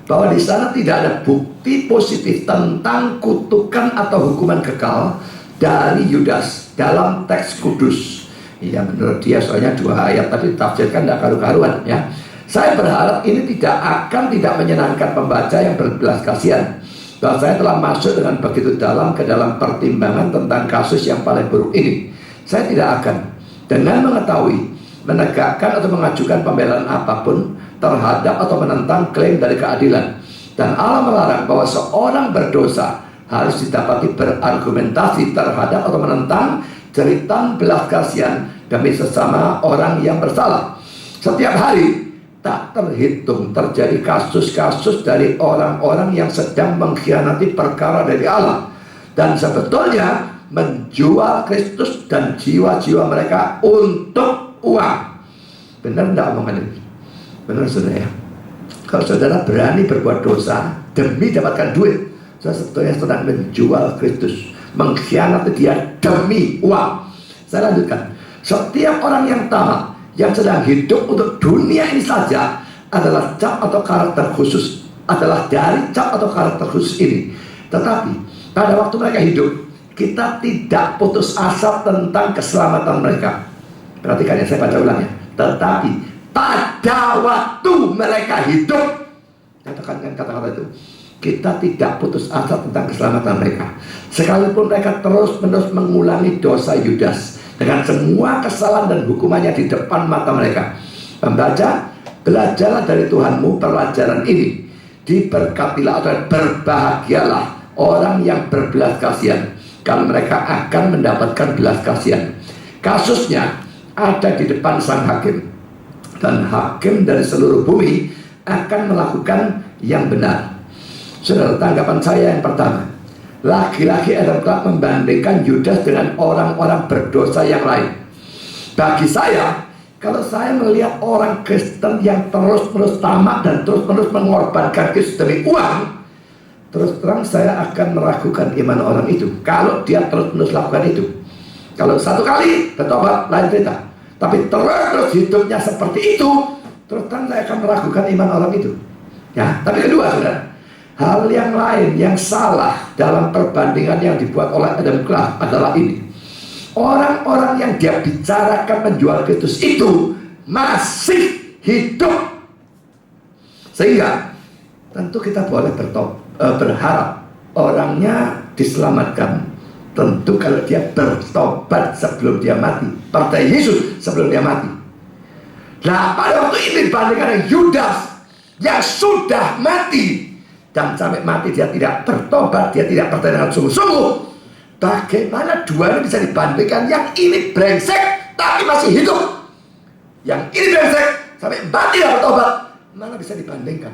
bahwa di sana tidak ada bukti positif tentang kutukan atau hukuman kekal dari Yudas dalam teks kudus. Ya, menurut dia soalnya 2 ayat tapi tafsirkan tidak karu-karuan ya. Saya berharap ini tidak menyenangkan pembaca yang berbelas kasihan, bahwa saya telah masuk dengan begitu dalam ke dalam pertimbangan tentang kasus yang paling buruk ini. Saya tidak akan dengan mengetahui, menegakkan atau mengajukan pembelaan apapun terhadap atau menentang klaim dari keadilan. Dan Allah melarang bahwa seorang berdosa harus didapati berargumentasi terhadap atau menentang cerita belas kasihan demi sesama orang yang bersalah. Setiap hari tak terhitung terjadi kasus-kasus dari orang-orang yang sedang mengkhianati perkara dari Allah dan sebetulnya menjual Kristus dan jiwa-jiwa mereka untuk uang. Benar tidak omongan ini? Benar saudara ya? Kalau saudara berani berbuat dosa demi dapatkan duit, saudara sebetulnya sedang menjual Kristus, mengkhianati dia demi uang. Saya lanjutkan. Setiap orang yang tamak, yang sedang hidup untuk dunia ini saja, adalah cap atau karakter khusus, adalah dari cap atau karakter khusus ini. Tetapi pada waktu mereka hidup, kita tidak putus asa tentang keselamatan mereka. Perhatikan ya, saya baca ulang ya. Tetapi pada waktu mereka hidup, katakan kata-kata itu, kita tidak putus asa tentang keselamatan mereka, sekalipun mereka terus-menerus mengulangi dosa Yudas dengan semua kesalahan dan hukumannya di depan mata mereka. Pembaca, belajarlah dari Tuhanmu pelajaran ini. Diberkatilah atau berbahagialah orang yang berbelas kasihan, kalau mereka akan mendapatkan belas kasihan. Kasusnya ada di depan sang hakim, dan hakim dari seluruh bumi akan melakukan yang benar. Saudara, tanggapan saya yang pertama, lagi-lagi Adam Clarke membandingkan Yudas dengan orang-orang berdosa yang lain. Bagi saya, kalau saya melihat orang Kristen yang terus-menerus tamak dan terus-menerus mengorbankan Kristus demi uang, terus terang saya akan meragukan iman orang itu. Kalau dia terus-menerus lakukan itu, kalau satu kali bertobat lain cerita, tapi terus hidupnya seperti itu, terus terang saya akan meragukan iman orang itu. Ya, tapi kedua, saudara, hal yang lain yang salah dalam perbandingan yang dibuat oleh Adam Clarke adalah ini. Orang-orang yang dia bicarakan menjual Kristus itu masih hidup. Sehingga tentu kita boleh berharap orangnya diselamatkan. Tentu kalau dia bertobat sebelum dia mati, partai Yesus sebelum dia mati. Nah, pada waktu ini dibandingkan dengan Yudas yang sudah mati, dan sampai mati dia tidak bertobat, dia tidak percaya dengan sungguh-sungguh. Bagaimana dua ini bisa dibandingkan? Yang ini brengsek tapi masih hidup, yang ini brengsek sampai mati tidak bertobat. Mana bisa dibandingkan?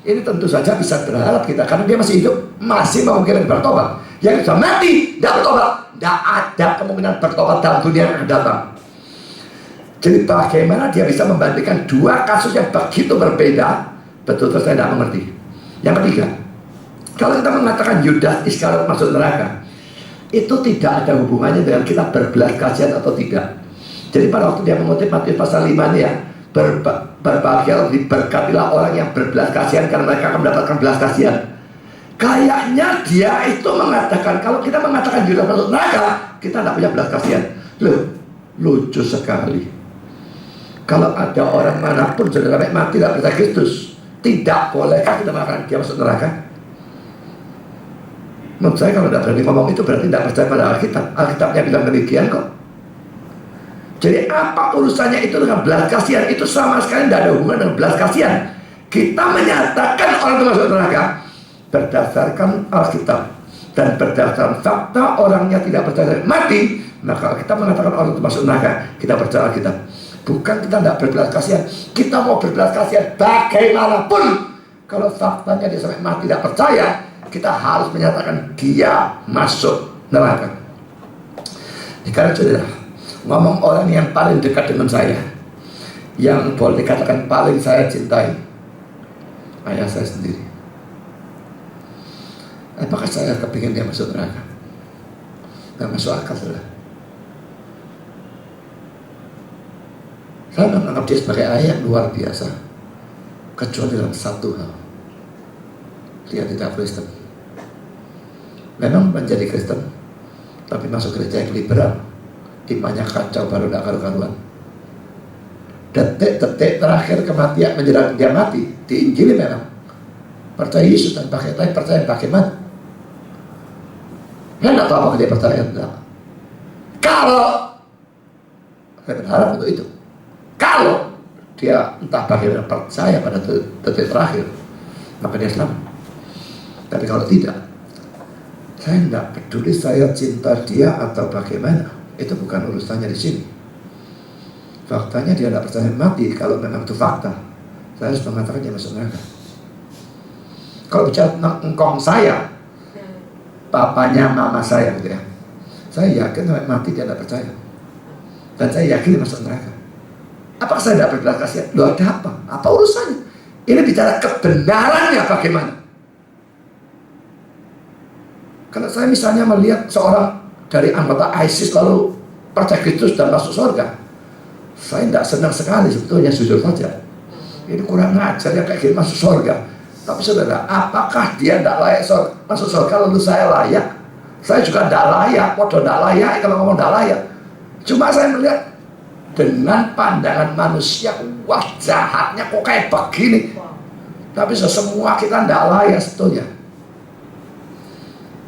Ini tentu saja bisa berharap kita, karena dia masih hidup, masih memungkinkan bertobat. Yang sudah mati tidak bertobat, tidak ada kemungkinan bertobat dalam dunia yang akan datang. Jadi bagaimana dia bisa membandingkan dua kasus yang begitu berbeda? Betul-betul saya tidak mengerti. Yang ketiga, kalau kita mengatakan Yudas Iskariot masuk neraka, itu tidak ada hubungannya dengan kita berbelas kasihan atau tidak. Jadi pada waktu dia mengutip Matius pasal 5 ini ya, berbahagia, diberkatilah orang yang berbelas kasihan karena mereka akan mendapatkan belas kasihan. Kayaknya dia itu mengatakan, kalau kita mengatakan Yudas masuk neraka, kita tidak punya belas kasihan. Loh, lucu sekali. Kalau ada orang manapun sudah sampai mati tidak percaya Kristus, tidak bolehkah kita mengatakan dia masuk neraka? Menurut saya kalau tidak berani ngomong itu berarti tidak percaya pada Alkitab. Alkitabnya bilang demikian kok. Jadi apa urusannya itu dengan belas kasihan? Itu sama sekali tidak ada hubungan dengan belas kasihan. Kita menyatakan orang itu masuk neraka berdasarkan Alkitab dan berdasarkan fakta orangnya tidak percaya mati. Maka kita mengatakan orang itu masuk neraka, kita percaya Alkitab. Bukan kita tidak berbelas kasihan. Kita mau berbelas kasihan bagaimanapun, kalau faktanya dia sampai mati tidak percaya, kita harus menyatakan dia masuk neraka. Karena saudara, ngomong orang yang paling dekat dengan saya, yang boleh dikatakan paling saya cintai, ayah saya sendiri. Apakah saya kepingin dia masuk neraka? Gak masuk akal, saudara. Saya menganggap dia sebagai ayah yang luar biasa, kecuali dalam satu hal. dia tidak Kristen. Memang menjadi Kristen, tapi masuk gereja yang liberal, imannya kacau, baru tidak karu-karuan. Detik-detik terakhir kematian menjelang dia mati, diinjili memang percaya Yesus dan pakai, tapi percaya bagaimana? Saya tidak tahu apa dia percaya enggak. Kalau saya berharap untuk itu, kalau dia entah bagaimana percaya pada detik terakhir, maka dia selamat. Tapi kalau tidak, saya tidak peduli saya cinta dia atau bagaimana, itu bukan urusannya di sini. Faktanya dia tidak percaya mati. Kalau memang itu fakta, saya harus mengatakan dia masuk neraka. Kalau bicara tentang engkong saya, papanya mama saya gitu ya, saya yakin sampai mati dia tidak percaya, dan saya yakin dia masuk neraka. Apakah saya tidak berbelas kasihan? Loh, ada apa? Apa urusannya? Ini bicara kebenarannya bagaimana. Kalau saya misalnya melihat seorang dari anggota ISIS lalu percaya Kristus dan masuk surga, saya tidak senang sekali sebetulnya, jujur saja. Ini kurang ajar ya kayak gini masuk surga. Tapi saudara, apakah dia tidak layak masuk surga lalu saya layak? Saya juga tidak layak, podo tidak layak kalau ngomong tidak layak. Cuma saya melihat dengan pandangan manusia, wah jahatnya kok kayak begini. Tapi semua kita tidak layak sebetulnya.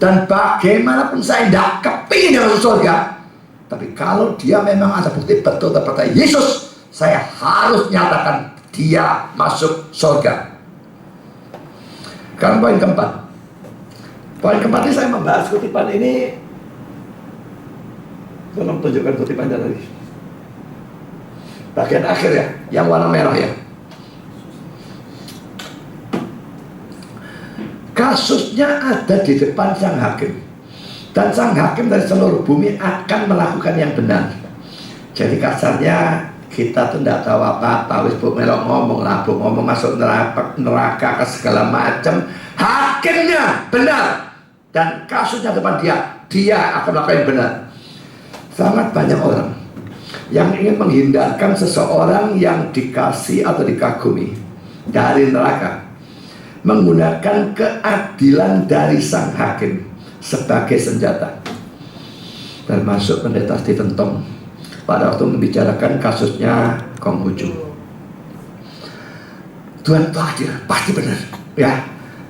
Dan bagaimanapun saya tidak kepingin dia masuk surga. Tapi kalau dia memang ada bukti betul percaya Yesus, saya harus nyatakan dia masuk surga. Sekarang poin keempat. Poin keempat ini saya membahas kutipan ini. Tolong tunjukkan kutipannya tadi. Bagian akhir ya, yang warna merah ya. Kasusnya ada di depan sang hakim. Dan sang hakim dari seluruh bumi akan melakukan yang benar. Jadi kasarnya kita tuh tidak tahu apa-apa. Wis bu melok ngomong lah, bu ngomong masuk neraka ke segala macam. Hakimnya benar dan kasusnya depan dia akan melakukan yang benar. Sangat banyak orang yang ingin menghindarkan seseorang yang dikasih atau dikagumi dari neraka, menggunakan keadilan dari sang hakim sebagai senjata. Termasuk pendeta Stephen Tong pada waktu membicarakan kasusnya Konghucu. Tuhan tahu dia pasti benar ya,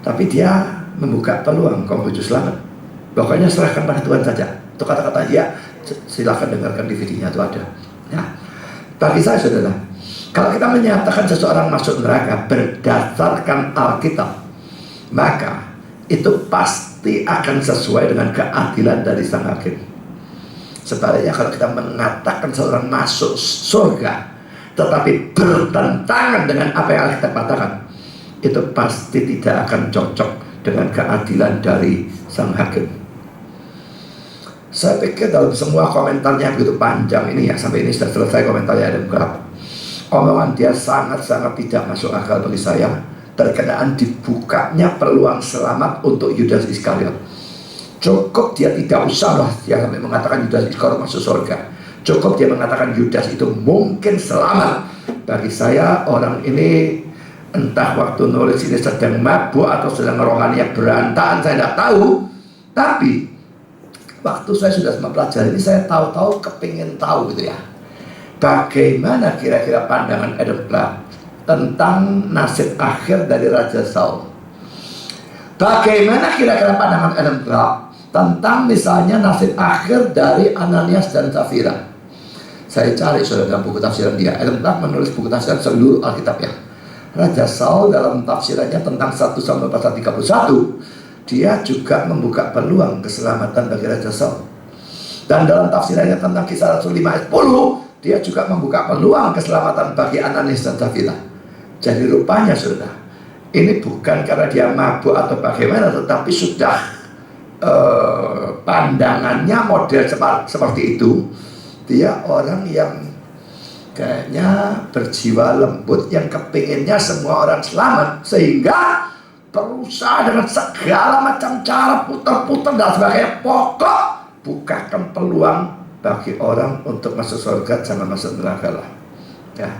tapi dia membuka peluang Konghucu selamat. Pokoknya serahkan pada Tuhan saja. Itu kata-kata dia. Silakan dengarkan DVD-nya, itu ada ya. Bagi saya saudara, kalau kita menyatakan seseorang masuk neraka berdasarkan Alkitab, maka itu pasti akan sesuai dengan keadilan dari sang hakim. Sebaliknya kalau kita mengatakan seorang masuk surga tetapi bertentangan dengan apa yang kita katakan, itu pasti tidak akan cocok dengan keadilan dari sang hakim. Saya pikir dalam semua komentarnya begitu panjang ini ya, sampai ini sudah selesai komentarnya ada beberapa. Omongan dia sangat-sangat tidak masuk akal bagi saya. Berkenaan dibukanya peluang selamat untuk Yudas Iskariot. Cukup dia tidak usah lah dia sampai mengatakan Yudas Iskariot masuk surga. Cukup dia mengatakan Yudas itu mungkin selamat. Bagi saya orang ini entah waktu nulis ini sedang mabuk atau sedang rohaninya berantakan, saya tidak tahu. Tapi waktu saya sudah mempelajari ini, saya tahu-tahu kepingin tahu gitu ya, bagaimana kira-kira pandangan Adam Clarke tentang nasib akhir dari Raja Saul. Bagaimana kira-kira pandangan Adam Clarke tentang misalnya nasib akhir dari Ananias dan Safira. Saya cari saudara dalam buku tafsiran dia. Adam Clarke menulis buku tafsiran seluruh Alkitab ya. Raja Saul dalam tafsirannya tentang 1 Samuel pasal 31, dia juga membuka peluang keselamatan bagi Raja Saul. Dan dalam tafsirannya tentang Kisah Rasul 5 ayat 10, dia juga membuka peluang keselamatan bagi Ananias dan Safira. Jadi rupanya saudara, ini bukan karena dia mabuk atau bagaimana, tetapi sudah pandangannya model seperti itu. Dia orang yang kayaknya berjiwa lembut, yang kepinginnya semua orang selamat, sehingga berusaha dengan segala macam cara putar-putar dan sebagainya. Pokok bukakan peluang bagi orang untuk masuk surga, jangan masuk neraka lah ya.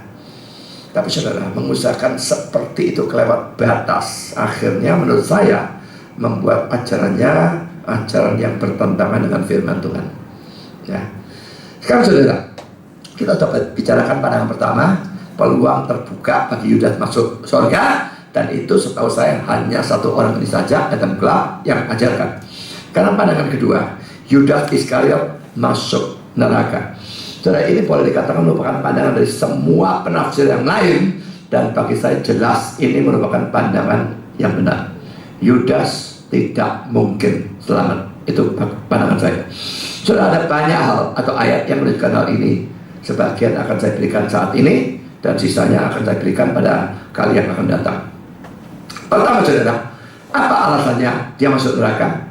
Tapi saudara, mengusahakan seperti itu kelewat batas, akhirnya menurut saya membuat ajarannya ajaran yang bertentangan dengan firman Tuhan. Ya. Sekarang saudara, kita coba bicarakan pandangan pertama, peluang terbuka bagi Yudas masuk surga, dan itu setahu saya hanya satu orang ini saja, Adam Clarke, yang ajarkan. Karena pandangan kedua, Yudas Iskariot masuk neraka. Saudara, ini boleh dikatakan merupakan pandangan dari semua penafsir yang lain, dan bagi saya jelas ini merupakan pandangan yang benar. Yudas tidak mungkin selamat. Itu pandangan saya. Sudah ada banyak hal atau ayat yang menunjukkan hal ini. Sebagian akan saya berikan saat ini, dan sisanya akan saya berikan pada kali yang akan datang. Pertama saudara, apa alasannya dia masuk neraka?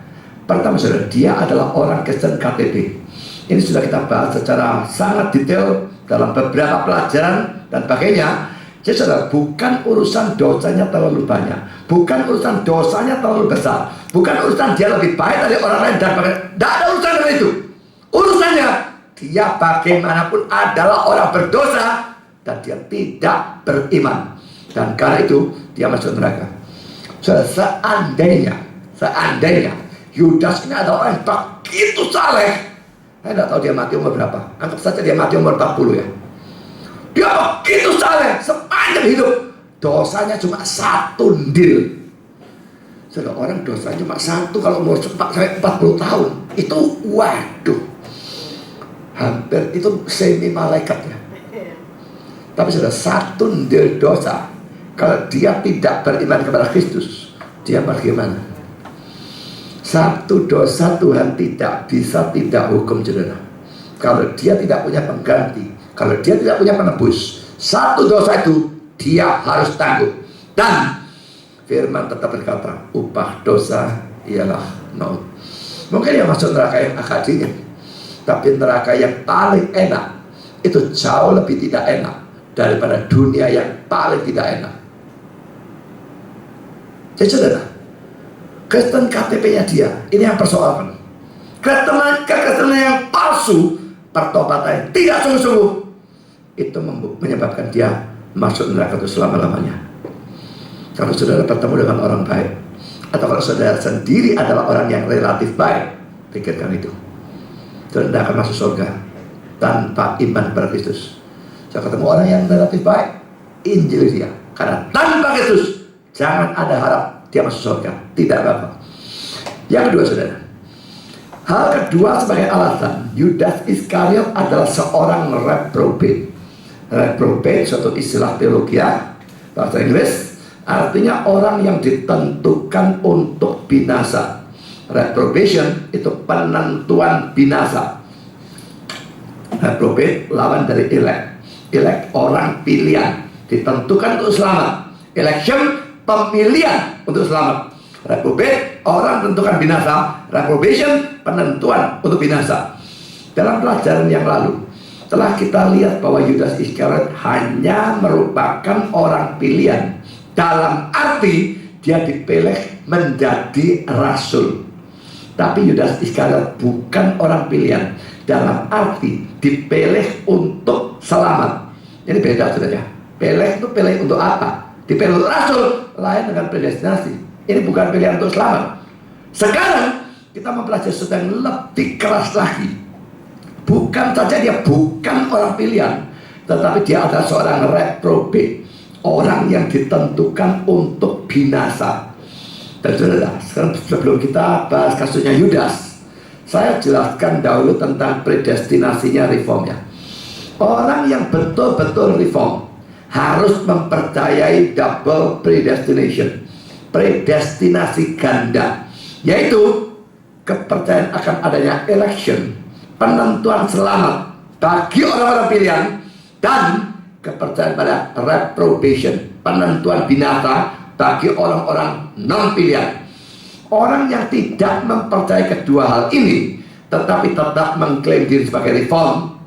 Pertama saudara, dia adalah orang Kristen KTP. Ini sudah kita bahas secara sangat detail dalam beberapa pelajaran dan sebagainya. Jadi saudara, bukan urusan dosanya terlalu banyak, bukan urusan dosanya terlalu besar, bukan urusan dia lebih baik dari orang lain dan sebagainya. Tidak ada urusan dengan itu. Urusannya dia bagaimanapun adalah orang berdosa dan dia tidak beriman, dan karena itu dia masuk neraka. Saudara, seandainya Yudas ini adalah orang yang begitu saleh, saya tidak tahu dia mati umur berapa. Anggap saja dia mati umur 40 ya. Dia begitu saleh sepanjang hidup. Dosanya cuma 1 ndil. Saudara, orang dosanya cuma 1 kalau umur 40 tahun. Itu waduh, hampir itu semi malaikat ya. Tapi saudara, 1 ndil dosa, kalau dia tidak beriman kepada Kristus, dia bagaimana? 1 dosa Tuhan tidak bisa tidak hukum saudara. Kalau dia tidak punya pengganti, kalau dia tidak punya penebus, 1 dosa itu dia harus tanggung. Dan firman tetap berkata, upah dosa ialah maut. Mungkin yang masuk neraka yang agak dingin, tapi neraka yang paling enak itu jauh lebih tidak enak daripada dunia yang paling tidak enak. Jadi saudara, Kristen KTP-nya dia, ini yang persoalan. Kristen yang palsu, pertobatan yang tidak sungguh-sungguh, itu menyebabkan dia masuk neraka itu selama-lamanya. Kalau saudara bertemu dengan orang baik, atau kalau saudara sendiri adalah orang yang relatif baik, pikirkan itu. Saudara tidak akan masuk surga tanpa iman kepada Kristus. Saya ketemu orang yang relatif baik, Injil dia. Karena tanpa Kristus, jangan ada harap dia masuk surga. Tidak apa-apa. Yang kedua saudara, hal kedua sebagai alasan Yudas Iskariot adalah seorang reprobate. Reprobate suatu istilah teologi bahasa Inggris, artinya orang yang ditentukan untuk binasa. Reprobation itu penentuan binasa. Reprobate lawan dari elect. Elect orang pilihan, ditentukan untuk selamat. Election pemilihan untuk selamat. Reprobate orang tentukan binasa. Reprobation penentuan untuk binasa. Dalam pelajaran yang lalu telah kita lihat bahwa Yudas Iskariot hanya merupakan orang pilihan, dalam arti dia dipilih menjadi rasul. Tapi Yudas Iskariot bukan orang pilihan, dalam arti dipilih untuk selamat. Ini beda saudara. Pilih itu pilih untuk apa? Dipilih untuk rasul, lain dengan predestinasi. Ini bukan pilihan untuk selamat. Sekarang kita mempelajari sesuatu yang lebih keras lagi. Bukan saja dia bukan orang pilihan, tetapi dia adalah seorang reprobate, orang yang ditentukan untuk binasa. Dan saudara, sekarang sebelum kita bahas kasusnya Yudas, saya jelaskan dahulu tentang predestinasinya reformnya. Orang yang betul-betul reform harus mempercayai double predestination, predestinasi ganda, yaitu kepercayaan akan adanya election, penentuan selamat bagi orang-orang pilihan, dan kepercayaan pada reprobation, penentuan binasa bagi orang-orang non pilihan. Orang yang tidak mempercayai kedua hal ini tetapi tetap mengklaim diri sebagai reform,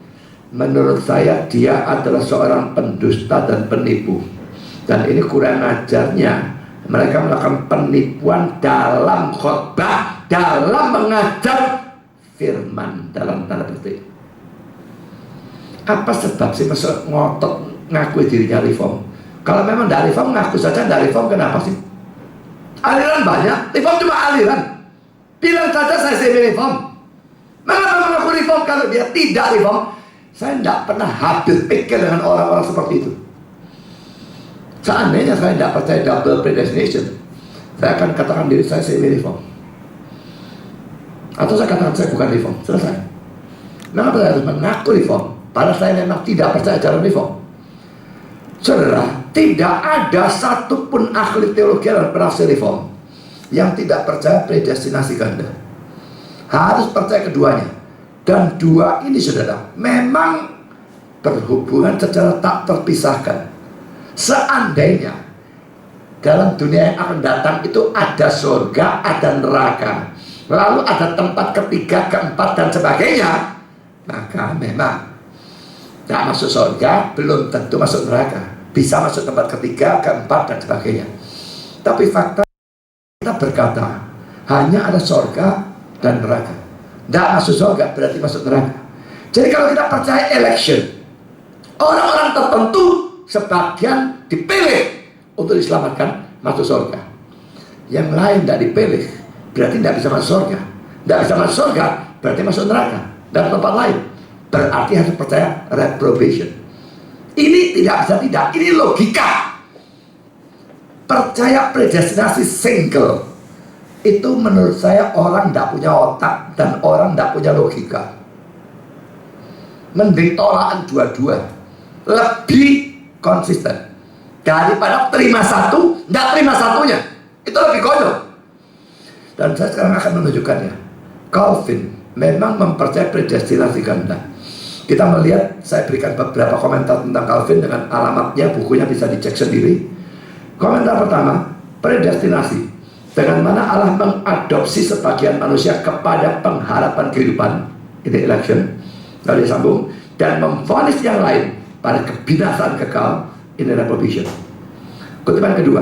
menurut saya dia adalah seorang pendusta dan penipu. Dan ini kurang ajarnya. Mereka melakukan penipuan dalam khotbah, dalam mengajar firman dalam tanda petik. Apa sebab sih masuk ngotot ngaku dirinya reform. Kalau memang dari reform, ngaku saja dari reform, kenapa sih? Aliran banyak, reform cuma aliran. Bilang saja saya semi reform. Mengapa mengaku reform kalau dia tidak reform? Saya tidak pernah habis pikir dengan orang-orang seperti itu. Seandainya saya tidak percaya double predestination, saya akan katakan diri saya semi reform. Atau saya katakan saya bukan reform, selesai. Mengapa saya harus mengaku reform? Padahal saya memang tidak percaya ajaran reform. Saudara, tidak ada satupun ahli teologi dan penafsir reform yang tidak percaya predestinasi ganda. Harus percaya keduanya. Dan dua ini, saudara, memang berhubungan secara tak terpisahkan. Seandainya dalam dunia yang akan datang itu ada surga, ada neraka, lalu ada tempat ketiga, keempat, dan sebagainya, maka memang tidak masuk surga, belum tentu masuk neraka. Bisa masuk tempat ketiga, keempat, dan sebagainya. Tapi fakta kita berkata hanya ada surga dan neraka. Tidak masuk surga berarti masuk neraka. Jadi kalau kita percaya election, orang-orang tertentu sebagian dipilih untuk diselamatkan masuk surga, yang lain tidak dipilih berarti tidak bisa masuk surga. Tidak bisa masuk surga berarti masuk neraka dan tempat lain. Berarti harus percaya reprobation. Ini tidak bisa tidak, ini logika. Percaya predestinasi single itu menurut saya orang tidak punya otak dan orang tidak punya logika. Mending tolakan dua-dua, lebih konsisten daripada terima satu, tidak terima satunya. Itu lebih konyol. Dan saya sekarang akan menunjukkannya. Calvin memang mempercayai predestinasi ganda. Kita melihat, saya berikan beberapa komentar tentang Calvin dengan alamatnya, bukunya bisa dicek sendiri. Komentar pertama, predestinasi, dengan mana Allah mengadopsi sebagian manusia kepada pengharapan kehidupan, ini election, lalu disambung, dan memvonis yang lain pada kebinasaan kekal, ini reprobation. Kutipan kedua,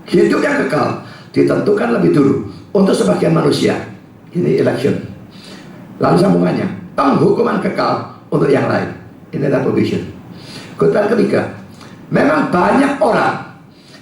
hidup yang kekal ditentukan lebih dulu untuk sebagian manusia, ini election. Lalu sambungannya, penghukuman kekal untuk yang lain, ini reprobation. Kutipan ketiga, memang banyak orang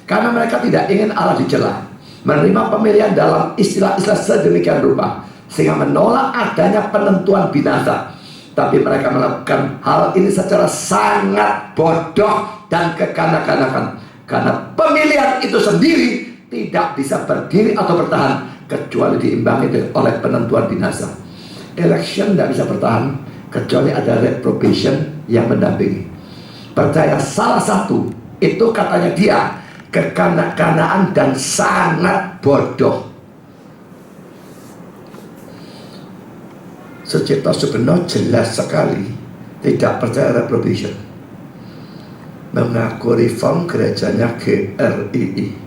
karena mereka tidak ingin Allah dicela, menerima pemilihan dalam istilah-istilah sedemikian rupa sehingga menolak adanya penentuan binasa. Tapi mereka melakukan hal ini secara sangat bodoh dan kekanak-kanakan, karena pemilihan itu sendiri tidak bisa berdiri atau bertahan kecuali diimbangi oleh penentuan binasa. Election tidak bisa bertahan kecuali ada reprobation yang mendampingi. Percaya salah satu itu, katanya dia, kekanak-kanaan dan sangat bodoh. Sucipto Subeno jelas sekali tidak percaya reprobation, mengaku reform gerejanya GRII.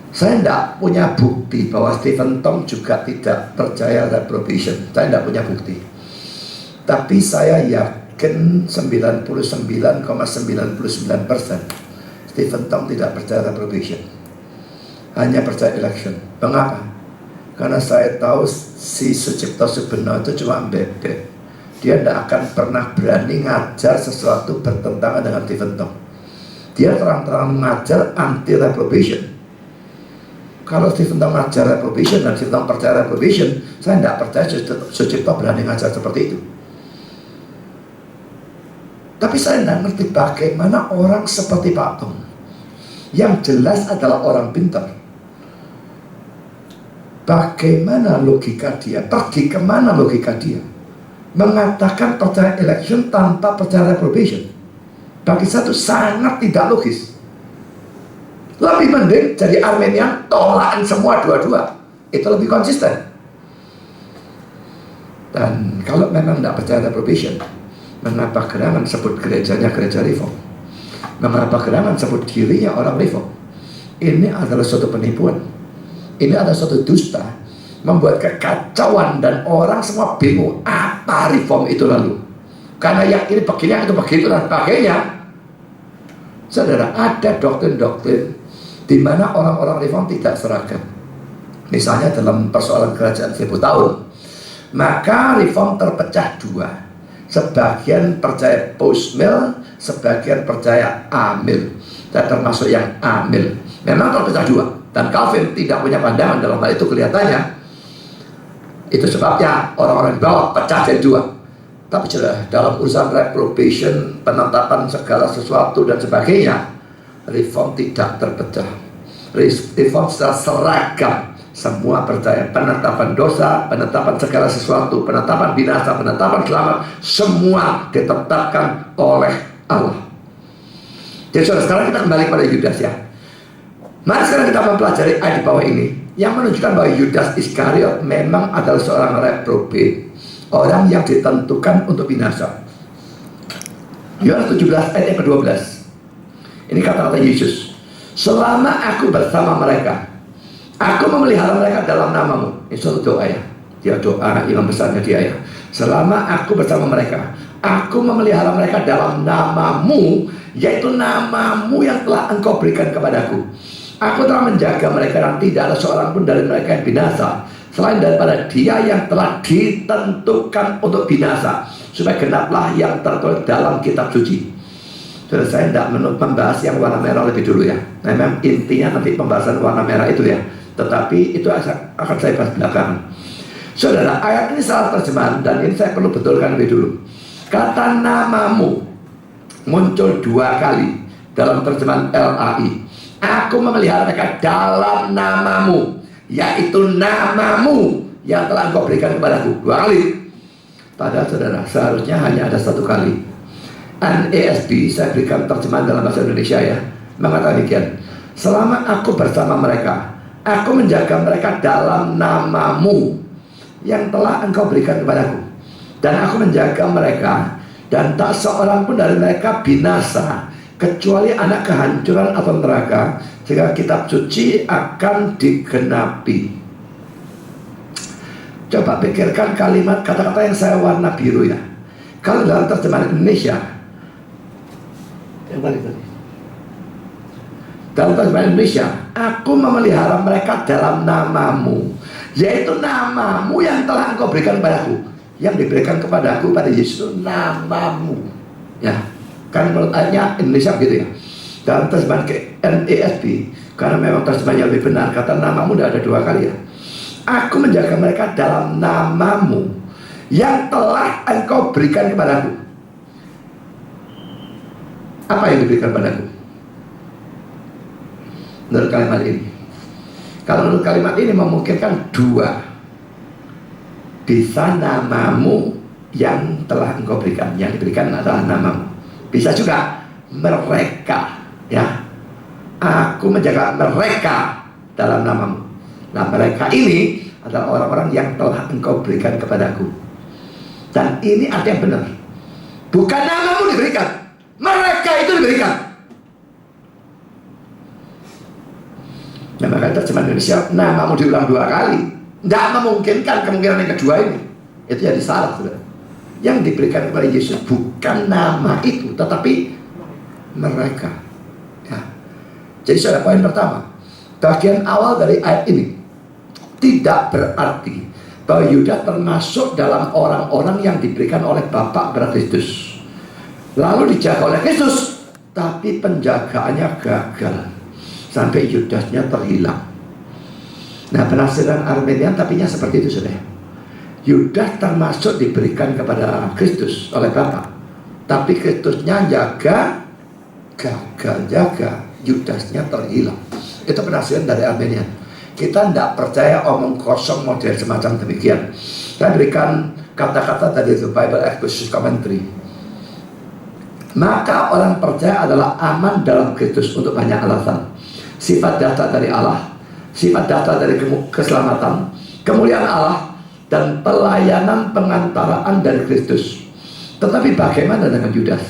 Saya tidak punya bukti bahwa Stephen Tong juga tidak percaya reprobation. Saya tidak punya bukti. Tapi saya yakin 99,99% Stephen Tong tidak percaya reprobation, hanya percaya election. Mengapa? Karena saya tahu si Sucipto Subeno itu cuma bebek. Dia tidak akan pernah berani ngajar sesuatu bertentangan dengan Stephen Tong. Dia terang-terang mengajar anti reprobation. Kalau Stephen Tong ngajar reprobation dan Stephen Tong percaya reprobation, saya tidak percaya Sucipto berani ngajar seperti itu. Tapi saya tidak ngerti bagaimana orang seperti Pak Tong, yang jelas adalah orang pintar, bagaimana logika dia, pergi kemana logika dia, mengatakan percaya election tanpa percaya reprobation. Bagi satu sangat tidak logis. Lebih mending jadi Armenian, tolakan semua dua-dua, itu lebih konsisten. Dan kalau memang tidak percaya reprobation, mengapa gerangan sebut gerejanya gereja reform? Mengapa gerangan sebut dirinya orang reform? Ini adalah suatu penipuan. Ini adalah suatu dusta, membuat kekacauan dan orang semua bingung apa reform itu lalu. Karena yang ini begini, yang itu begitu dan sebagainya. Saudara, ada doktrin-doktrin di mana orang-orang reform tidak seragam. Misalnya dalam persoalan kerajaan 1000 tahun, maka reform terpecah dua. Sebagian percaya post-mill, sebagian percaya amil. Saya termasuk yang amil. Memang terpecah dua. Dan Calvin tidak punya pandangan dalam hal itu kelihatannya. Itu sebabnya orang-orang di bawah pecah jadi dua. Tapi jelas dalam urusan reprobation, penetapan segala sesuatu dan sebagainya, Reform tidak terpecah. Reform secara seragam. Semua percaya penetapan dosa, penetapan segala sesuatu, penetapan binasa, penetapan selamat, semua ditetapkan oleh Allah. Jadi sekarang kita kembali pada Yudas ya. Mari sekarang kita mempelajari ayat di bawah ini yang menunjukkan bahwa Yudas Iskariot memang adalah seorang reprobate, orang yang ditentukan untuk binasa. Yohanes 17 ayat yang ke-12. Ini kata-kata Yesus. Selama aku bersama mereka, aku memelihara mereka dalam namamu. Ini suatu doa ya. Dia doa imam besarnya dia ya. Selama aku bersama mereka, aku memelihara mereka dalam namamu, yaitu namamu yang telah engkau berikan kepadaku. Aku telah menjaga mereka dan tidak ada seorang pun dari mereka yang binasa, selain daripada dia yang telah ditentukan untuk binasa, supaya genaplah yang tertulis dalam kitab suci. Jadi saya tidak membahas yang warna merah lebih dulu ya. Nah, memang intinya nanti pembahasan warna merah itu ya. Tetapi itu akan saya bahas belakangan. Saudara, ayat ini salah terjemahan dan ini saya perlu betulkan lebih dulu. Kata namamu muncul dua kali dalam terjemahan LAI. Aku memelihara mereka dalam namamu, yaitu namamu yang telah engkau berikan kepadaku. Dua kali. Padahal saudara, seharusnya hanya ada satu kali. NASB, saya berikan terjemahan dalam bahasa Indonesia ya, mengatakan demikian. Selama aku bersama mereka, aku menjaga mereka dalam namamu yang telah engkau berikan kepadaku. Dan aku menjaga mereka, dan tak seorang pun dari mereka binasa, kecuali anak kehancuran atau neraka, sehingga kitab suci akan digenapi. Coba pikirkan kalimat kata-kata yang saya warna biru ya. Kalau dalam terjemahan Indonesia, dalam terjemahan Indonesia, aku memelihara mereka dalam namamu, yaitu namamu yang telah engkau berikan kepadaku. Yang diberikan kepadaku pada Yesus namamu ya. Kan menurut ayatnya Indonesia begitu ya. Dalam terjemahan NASB, karena memang terjemahannya lebih benar, kata namamu sudah ada dua kali ya. Aku menjaga mereka dalam namamu yang telah engkau berikan kepadaku. Apa yang diberikan padaku? Menurut kalimat ini. Kalau menurut kalimat ini memungkinkan dua. Bisa namamu yang telah engkau berikan. Yang diberikan adalah namamu. Bisa juga mereka ya. Aku menjaga mereka dalam namamu. Nah, mereka ini adalah orang-orang yang telah engkau berikan kepadaku. Dan ini arti yang benar. Bukan namamu diberikan, mereka itu diberikan. Nah, maka terjemahan Indonesia namamu diulang dua kali. Tidak memungkinkan kemungkinan yang kedua ini. Itu jadi salah sudah. Yang diberikan kepada Yesus bukan nama itu, tetapi mereka ya. Jadi sudah poin pertama, bagian awal dari ayat ini tidak berarti bahwa Yudas termasuk dalam orang-orang yang diberikan oleh Bapa kepada Kristus lalu dijaga oleh Kristus, tapi penjagaannya gagal sampai Yudasnya terhilang. Nah, penafsiran Armenian tapinya seperti itu sudah. Yudas termasuk diberikan kepada Kristus oleh Bapa, tapi Kristusnya jaga, gagal jaga, Yudasnya terhilang. Itu penafsiran dari Armenian. Kita tidak percaya omong kosong model semacam demikian. Saya berikan kata-kata dari The Bible Exposition Commentary. Maka orang percaya adalah aman dalam Kristus untuk banyak alasan. Sifat dasar dari Allah, sifat dasar dari keselamatan, kemuliaan Allah, dan pelayanan pengantaraan dari Kristus. Tetapi bagaimana dengan Yudas?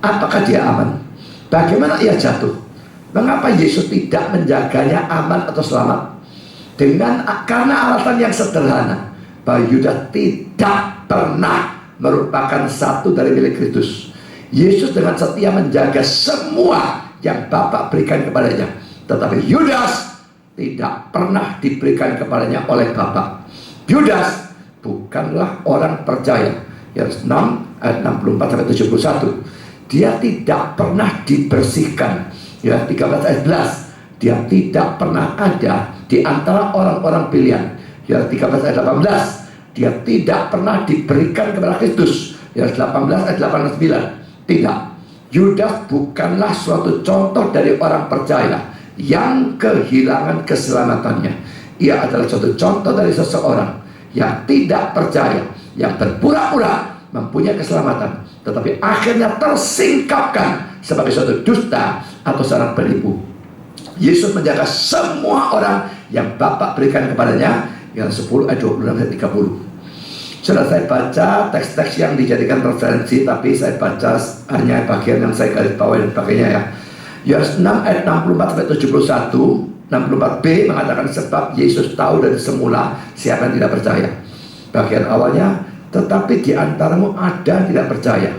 Apakah dia aman? Bagaimana ia jatuh? Mengapa Yesus tidak menjaganya aman atau selamat? Karena alasan yang sederhana, bahwa Yudas tidak pernah merupakan satu dari milik Kristus. Yesus dengan setia menjaga semua yang Bapa berikan kepadanya, tetapi Yudas tidak pernah diberikan kepadanya oleh Bapa. Yudas bukanlah orang percaya. Yohanes 6 ayat 64-71. dia tidak pernah dibersihkan. Ya, 13 ayat 11. Dia tidak pernah ada di antara orang-orang pilihan. Ya, 13 ayat 18. Dia tidak pernah diberikan kepada Kristus. Ya, 18 ayat 8 dan 9. Tidak. Yudas bukanlah suatu contoh dari orang percaya yang kehilangan keselamatannya. Ia adalah suatu contoh dari seseorang yang tidak percaya, yang berpura-pura mempunyai keselamatan, tetapi akhirnya tersingkapkan sebagai suatu dusta atau seorang penipu. Yesus menjaga semua orang yang Bapa berikan kepadanya. Yang 10 ayat 26 dan 30. Sudah saya baca teks-teks yang dijadikan referensi, tapi saya baca hanya bagian yang saya garis bawahi dan sebagainya ya. Yohanes 6 ayat 64 sampai 71. 64b mengatakan sebab Yesus tahu dari semula siapa yang tidak percaya. Bagian awalnya, tetapi di antaramu ada yang tidak percaya.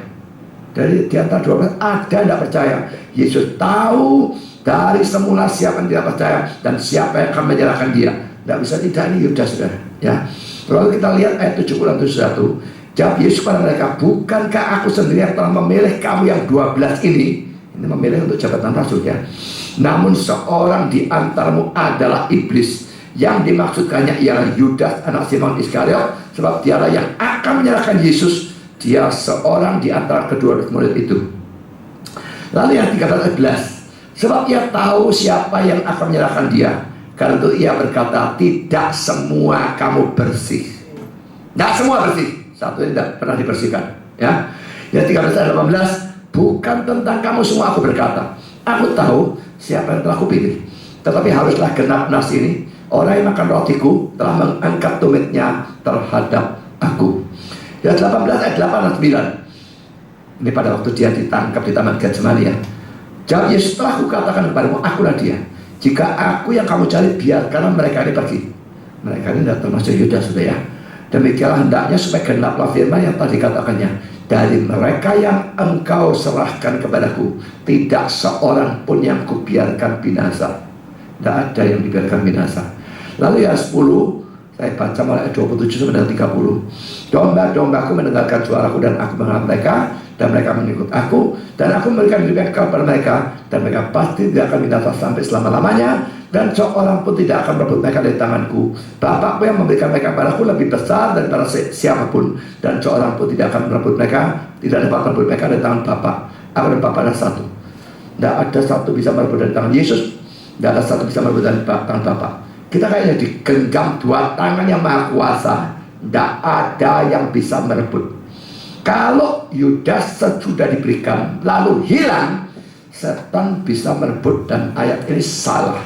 Dari di antara 12 ada yang tidak percaya. Yesus tahu dari semula siapa yang tidak percaya dan siapa yang akan menyerahkan dia. Tidak bisa tidak, ini Yudas, saudara. Ya. Lalu kita lihat ayat 70 dan 71. Jawab Yesus kepada mereka, bukankah aku sendiri yang telah memilih kamu yang 12 ini? Ini memilih untuk jabatan rasul ya. Namun seorang di antaramu adalah iblis. Yang dimaksudkannya ialah Yudas anak Simon Iskariot, sebab dialah yang akan menyerahkan Yesus. Dia seorang di antara kedua murid itu. Lalu yang 13 ayat 11. Sebab ia tahu siapa yang akan menyerahkan dia. Karena itu ia berkata, tidak semua kamu bersih. Tidak semua bersih. Satu yang tidak pernah dibersihkan. Ya. Yang 13 ayat 18. Bukan tentang kamu semua aku berkata. Aku tahu siapa yang telah kupilih. Tetapi haruslah genap nas ini. Orang yang makan rotiku telah mengangkat tumitnya terhadap aku. Yang 18 ayat 8 dan 9. Ini pada waktu dia ditangkap di Taman Getsemani ya. Jawab Yesus, telah kukatakan kepadamu, akulah dia. Jika aku yang kamu cari, biarkanlah mereka ini pergi. Mereka ini tidak termasuk Yudas, sudah ya. Demikianlah hendaknya supaya genaplah firman yang tadi katakannya. Dari mereka yang engkau serahkan kepadaku, tidak seorang pun yang kubiarkan binasa. Tidak ada yang dibiarkan binasa. Lalu yang 10, saya baca mulai 27 sampai 30. Domba-dombaku mendengarkan suaraku dan aku mengenal mereka, dan mereka mengikut aku, dan aku memberikan hidup kepada mereka, dan mereka pasti tidak akan binasa sampai selama-lamanya, dan seorang pun tidak akan merebut mereka dari tanganku. Bapakku yang memberikan mereka kepadaku lebih besar daripada siapapun, dan seorang pun tidak akan merebut mereka, tidak dapat merebut mereka dari tangan Bapa. Aku dan Bapa adalah satu. Tidak ada satu bisa merebut dari tangan Yesus, tidak ada satu bisa merebut dari tangan Bapa. Kita kayaknya digenggam dua tangan yang maha kuasa. Tidak ada yang bisa merebut. Kalau Yudas sudah diberikan lalu hilang, setan bisa merebut, dan ayat ini salah.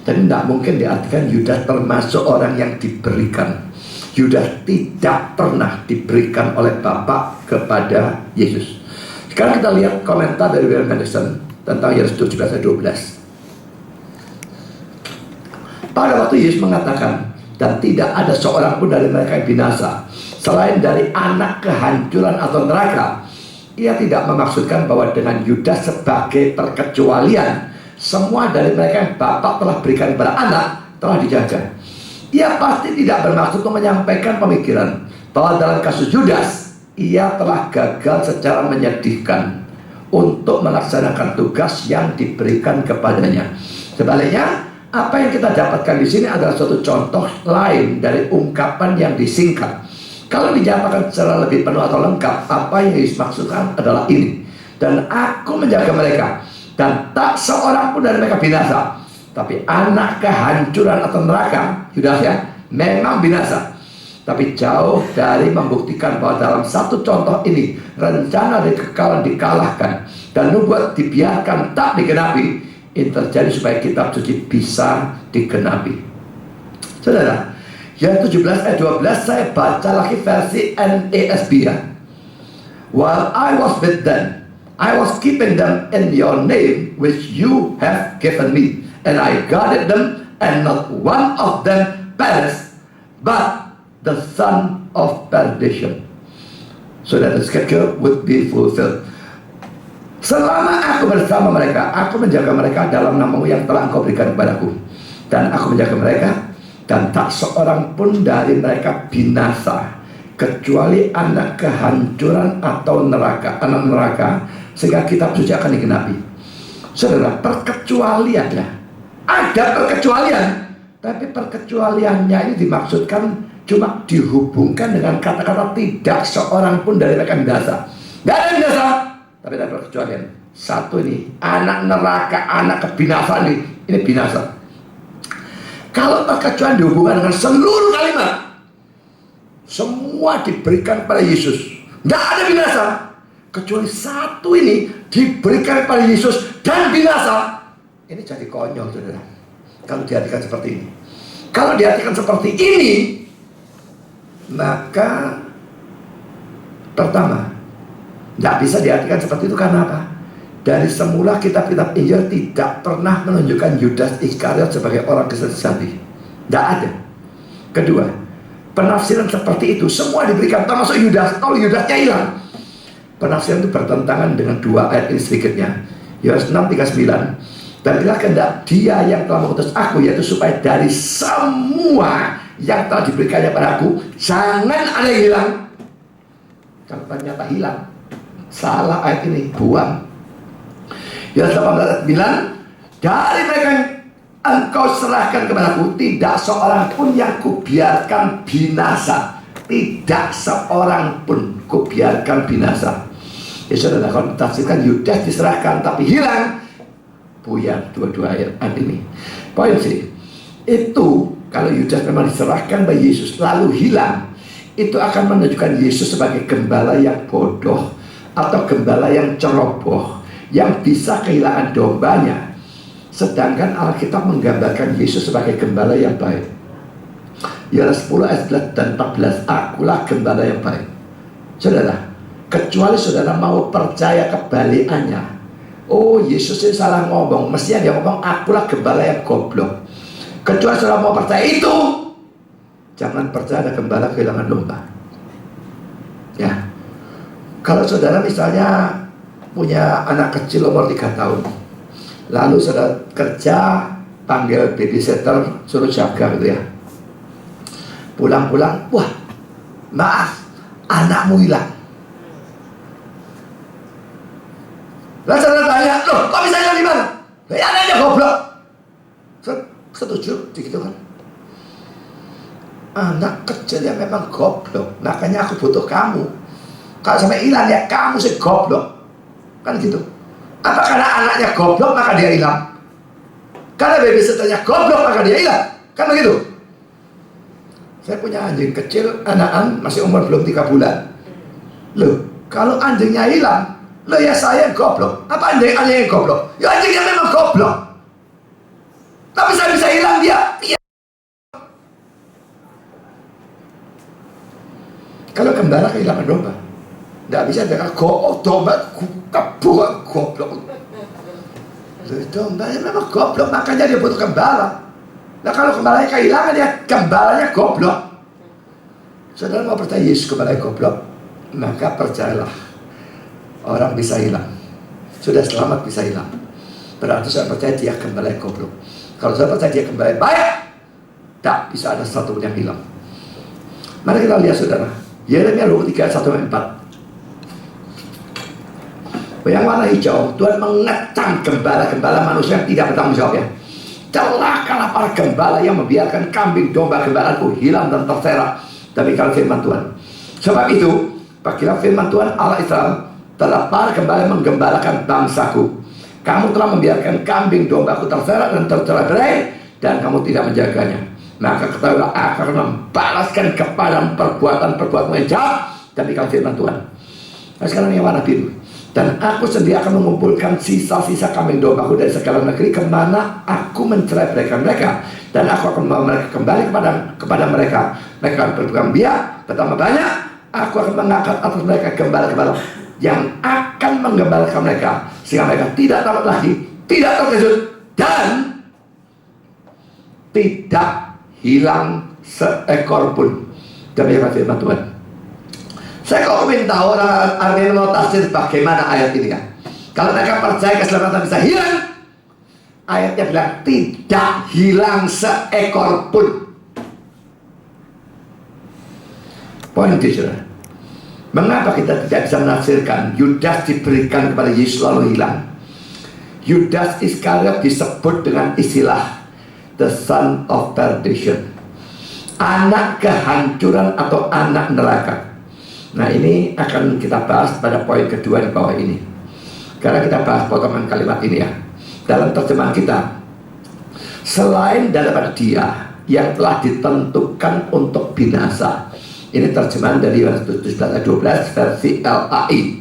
Jadi tidak mungkin diartikan Yudas termasuk orang yang diberikan. Yudas tidak pernah diberikan oleh Bapa kepada Yesus. Sekarang kita lihat komentar dari William Anderson tentang Yohanes 17 ayat 12. Pada waktu Yesus mengatakan, dan tidak ada seorang pun dari mereka yang binasa, selain dari anak kehancuran atau neraka, ia tidak memaksudkan bahwa dengan Yudas sebagai perkecualian, semua dari mereka yang Bapa telah berikan kepada anak telah dijaga. Ia pasti tidak bermaksud untuk menyampaikan pemikiran bahwa dalam kasus Yudas, ia telah gagal secara menyedihkan untuk melaksanakan tugas yang diberikan kepadanya. Sebaliknya, apa yang kita dapatkan di sini adalah suatu contoh lain dari ungkapan yang disingkat. Kalau dinyatakan secara lebih penuh atau lengkap, apa yang Yesus maksudkan adalah ini. Dan aku menjaga mereka, dan tak seorang pun dari mereka binasa. Tapi anak kehancuran atau neraka, Yudas ya, memang binasa. Tapi jauh dari membuktikan bahwa dalam satu contoh ini, rencana dari kekalahan dikalahkan, dan nubuat dibiarkan tak digenapi. Ini terjadi supaya kitab suci bisa digenapi. Saudara, yang 17 ayat 12 saya baca lagi versi NASB ya. While I was with them, I was keeping them in your name which you have given me, and I guarded them, and not one of them perished, but the son of perdition, so that the scripture would be fulfilled. Selama aku bersama mereka, aku menjaga mereka dalam namamu yang telah engkau berikan kepadaku. Dan aku menjaga mereka, dan tak seorang pun dari mereka binasa. kecuali anak kehancuran atau neraka, anak neraka, sehingga kitab suci akan digenapi. Saudara, perkecualiannya ada perkecualian, tapi perkecualiannya ini dimaksudkan cuma dihubungkan dengan kata-kata tidak seorang pun dari mereka binasa. Tidak ada binasa, tapi ada perkecualian. Satu ini, anak neraka, anak kebinasaan ini binasa. Kalau perkecualian dihubungkan dengan seluruh kalimat, semua diberikan pada Yesus, tidak ada binasa. Kecuali satu ini diberikan pada Yesus dan binasa. Ini jadi konyol, saudara, kalau diartikan seperti ini. Kalau diartikan seperti ini, maka pertama, tidak bisa diartikan seperti itu. Karena apa? Dari semula kitab-kitab Injil tidak pernah menunjukkan Yudas Iskariot sebagai orang sejati. Tidak ada. Kedua, penafsiran seperti itu semua diberikan, termasuk Yudas. Kalau Yudasnya hilang, penafsiran itu bertentangan dengan dua ayat ini sedikitnya. Yohanes 6:39. Dan bila kehendak Dia yang telah mengutus aku, yaitu supaya dari semua yang telah diberikannya padaku jangan ada yang hilang. Kalau ternyata hilang, salah ayat ini, buang. Yohanes 18:9. Dari mereka yang engkau serahkan kepadaku, tidak seorang pun yang kubiarkan binasa. Tidak seorang pun kubiarkan binasa. Ya saudara, kalau ditafsirkan Yudas diserahkan tapi hilang, buyar dua-dua ayat ini. Poin sih, itu kalau Yudas memang diserahkan bagi Yesus lalu hilang, itu akan menunjukkan Yesus sebagai gembala yang bodoh atau gembala yang ceroboh, yang bisa kehilangan dombanya. Sedangkan Alkitab menggambarkan Yesus sebagai gembala yang baik. Yohanes 10 ayat 11 dan 14, akulah gembala yang baik. Saudara, kecuali saudara mau percaya kebalikannya, oh Yesus ini salah ngomong, mestinya dia ngomong akulah gembala yang goblok. Kecuali saudara mau percaya itu, jangan percaya ada gembala kehilangan domba. Ya, kalau saudara misalnya punya anak kecil umur 3 tahun, lalu saudara kerja, panggil babysitter, suruh jaga gitu ya. Pulang-pulang, wah, maaf, anakmu hilang. Lalu saudara tanya, loh, kok bisa hilang di mana? Ya anaknya goblok. Setuju, gitu kan? Anak kecil yang memang goblok, makanya aku butuh kamu. Kalau sampai hilang ya kamu sih goblok. Kan gitu. Apa karena anaknya goblok maka dia hilang? Karena babysitternya goblok maka dia hilang? Kan begitu? Saya punya anjing kecil, anakan, masih umur belum 3 bulan. Loh, kalau anjingnya hilang, loh ya saya goblok. Apa anjing yang goblok? Ya anjingnya memang goblok. Tapi saya bisa hilang dia. Iya. Kalau gembala kehilangan domba, tidak bisa dengan domba kebuang goblok. Dombanya memang goblok, makanya dia butuh gembala. Nah kalau gembalanya kehilangan, ya gembalanya goblok. Saudara mau percaya Yesus gembalanya goblok, maka percayalah, orang bisa hilang, sudah selamat bisa hilang. Berarti saya percaya dia gembala yang goblok. Kalau saya percaya dia gembala yang baik, tak bisa ada satu pun yang hilang. Mari kita lihat saudara, Yeremia 23 ayat 1-4. Yang warna hijau, Tuhan mengecam gembala-gembala manusia yang tidak bertanggung jawab ya. Celakalah para gembala yang membiarkan kambing domba gembalaanku hilang dan terserak. Demikian firman Tuhan. Sebab itu, bagilah firman Tuhan Allah Israel, telah para gembala yang menggembalakan bangsaku. Kamu telah membiarkan kambing dombaku terserak dan tercerai-berai, dan kamu tidak menjaganya. Maka ketahuilah aku akan membalaskan kepada perbuatan-perbuatan yang jahat. Demikian firman Tuhan. Nah sekarang yang warna biru. Dan aku sendiri akan mengumpulkan sisa-sisa kambing dombaku dari segala negeri kemana aku mencerai-beraikan mereka, dan aku akan membawa mereka kembali kepada mereka. Mereka akan berkembang biak bertambah banyak. Aku akan mengangkat atas mereka gembala-gembala yang akan menggembalakan mereka, sehingga mereka tidak takut lagi, tidak terkejut, dan tidak hilang seekor pun. Demikian firman Tuhan. Saya kok minta orang Armin mau tafsir bagaimana ayat ini ya. Kalau mereka percaya keselamatan bisa hilang, ayatnya bilang tidak hilang seekor pun. Poin itu, saudara. Mengapa kita tidak bisa menafsirkan Yudas diberikan kepada Yesus lalu hilang? Yudas Iskariot disebut dengan istilah the son of perdition, anak kehancuran atau anak neraka. Nah, ini akan kita bahas pada poin kedua di bawah ini. Karena kita bahas potongan kalimat ini ya. Dalam terjemahan kita, selain daripada dia yang telah ditentukan untuk binasa. Ini terjemahan dari Yohanes 17 ayat 12 versi LAI.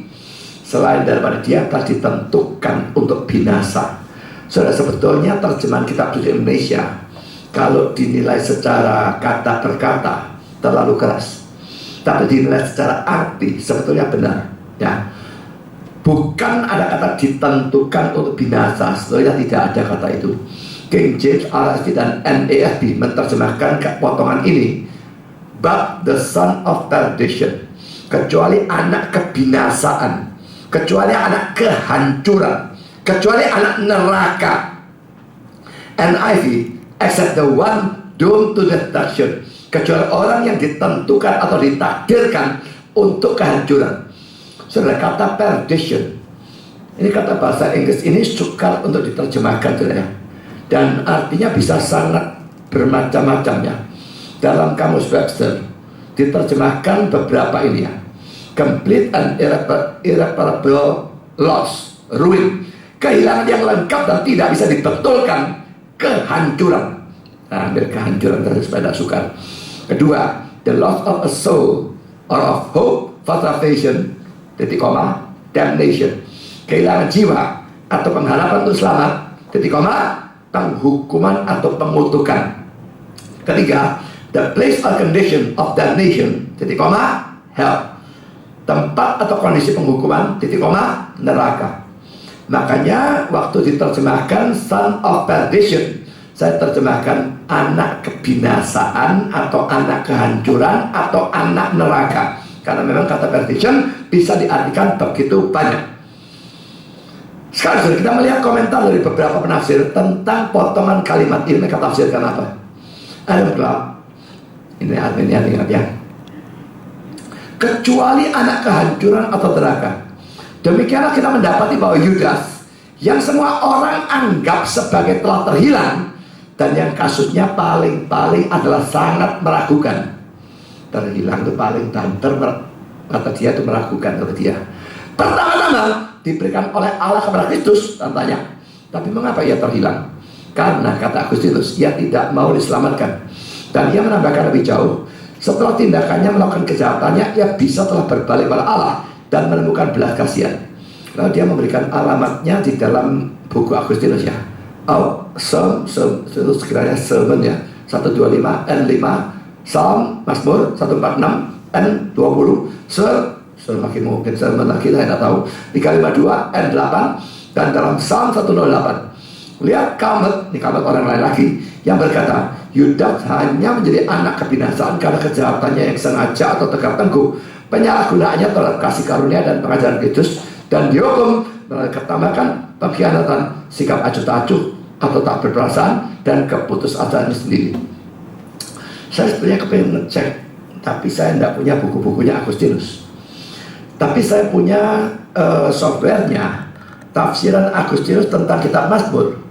Selain daripada dia telah ditentukan untuk binasa. Saudara, sebetulnya terjemahan kitab suci Indonesia kalau dinilai secara kata per kata terlalu keras, tapi dinilai secara arti sebetulnya benar ya. Bukan ada kata ditentukan untuk binasa, sebetulnya tidak ada kata itu. King James, RSV dan NASB menerjemahkan potongan ini, but the son of perdition, kecuali anak kebinasaan, kecuali anak kehancuran, kecuali anak neraka. NIV, except the one doomed to destruction, kecuali orang yang ditentukan atau ditakdirkan untuk kehancuran. Saudara, kata perdition, ini kata bahasa Inggris ini sukar untuk diterjemahkan, saudara, dan artinya bisa sangat bermacam-macam ya. Dalam kamus Webster diterjemahkan beberapa ini ya: complete and irreparable loss, ruin, kehilangan yang lengkap dan tidak bisa dibetulkan, kehancuran. Nah, ambil kehancuran terus pada sukar. Kedua, the loss of a soul or of hope for salvation, titik koma, damnation, kehilangan jiwa atau pengharapan untuk selamat, titik koma, penghukuman atau pengutukan. Ketiga, the place or condition of damnation, titik koma, hell, tempat atau kondisi penghukuman, titik koma, neraka. Makanya waktu diterjemahkan son of perdition, saya terjemahkan anak kebinasaan atau anak kehancuran atau anak neraka. Karena memang kata perdition bisa diartikan begitu banyak. Sekarang kita melihat komentar dari beberapa penafsir tentang potongan kalimat ini. Mereka tafsirkan apa? Adam Clarke, ini artinya ingat ya, kecuali anak kehancuran atau neraka. Demikianlah kita mendapati bahwa Yudas, yang semua orang anggap sebagai telah terhilang, dan yang kasusnya paling-paling adalah sangat meragukan. Terhilang itu paling banter, kata dia itu meragukan, kata dia. Pertama-tama diberikan oleh Allah kepada Kristus, tanya. Tapi mengapa ia terhilang? Karena kata Agustinus, ia tidak mau diselamatkan. Dan ia menambahkan lebih jauh, setelah tindakannya melakukan kejahatannya, ia bisa telah berbalik pada Allah dan menemukan belas kasihan. Lalu dia memberikan alamatnya di dalam buku Agustinus ya. Psalm, sekiranya Sermon ya, 125 N5, Psalm, Mazmur 146 N20, semakin mungkin Sermon lagi, saya tidak tahu, 352 N8, dan dalam Psalm 108. Lihat Kamet, ini Kamet orang lain lagi, yang berkata, Yudas hanya menjadi anak kebinasaan karena kejahatannya yang sengaja atau tegak tengkuk, penyalahgunaannya terhadap kasih karunia dan pengajaran Kristus, dan dihukum melalui ketamakan, pengkhianatan, sikap acuh tak acuh atau tak berperasaan, dan keputusasaan sendiri. Saya sebenarnya kepengen ngecek, tapi saya tidak punya buku-bukunya Agustinus. Tapi saya punya softwarenya, tafsiran Agustinus tentang kitab Mazmur.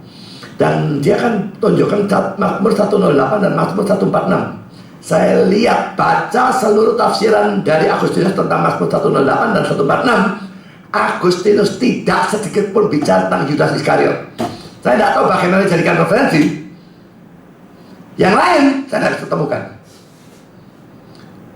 Dan dia kan tunjukkan Mazmur 108 dan Mazmur 146. Saya lihat, baca seluruh tafsiran dari Agustinus tentang Mazmur 108 dan 146. Agustinus tidak sedikit pun bicara tentang Yudas Iskariot. Saya tidak tahu bagaimana dijadikan referensi. Yang lain saya tidak ketemukan.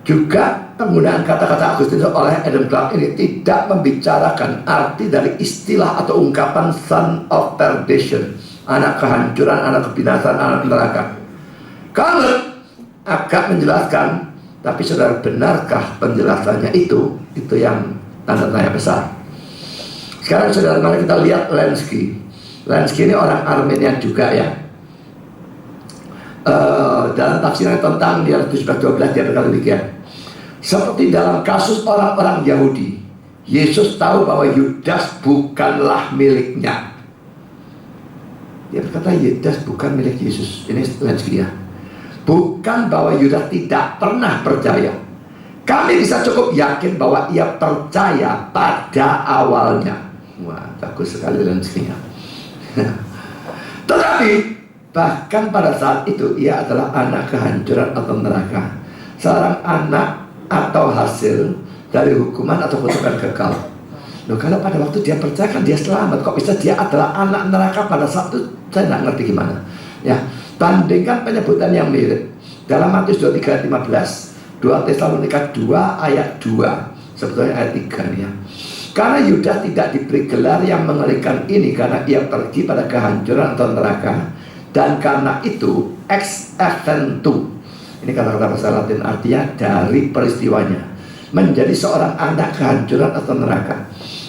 Juga penggunaan kata-kata Agustinus oleh Adam Clarke ini tidak membicarakan arti dari istilah atau ungkapan son of perdition, anak kehancuran, anak kebinasaan, anak neraka. Kalau agak menjelaskan, tapi saudara, benarkah penjelasannya itu yang tanda tanya besar. Sekarang saudara, mari kita lihat Lenski. Lenski ini orang Armenia juga ya. Dalam tafsiran tentang dia 17:12 dia berkata demikian. Seperti dalam kasus orang-orang Yahudi, Yesus tahu bahwa Yudas bukanlah miliknya. Dia berkata Yudas bukan milik Yesus. Ini Lenski ya. Bukan bahwa Yudas tidak pernah percaya, Kami bisa cukup yakin bahwa ia percaya pada awalnya. Wah, bagus sekali Lenskinya. Tetapi bahkan pada saat itu ia adalah anak kehancuran atau neraka, seorang anak atau hasil dari hukuman atau kutukan kekal. Loh, kalau pada waktu dia percaya kan dia selamat, kok bisa dia adalah anak neraka pada saat itu? Saya nggak ngerti gimana. Ya, bandingkan penyebutan yang mirip dalam Matius 23 ayat 15, 2 Tesalonika 2 ayat 2, sebetulnya ayat 3 ya. Karena Yudas tidak diberi gelar yang mengerikan ini karena ia pergi pada kehancuran atau neraka, dan karena itu ex eventu, ini kata-kata bahasa Latin artinya dari peristiwanya, menjadi seorang anak kehancuran atau neraka.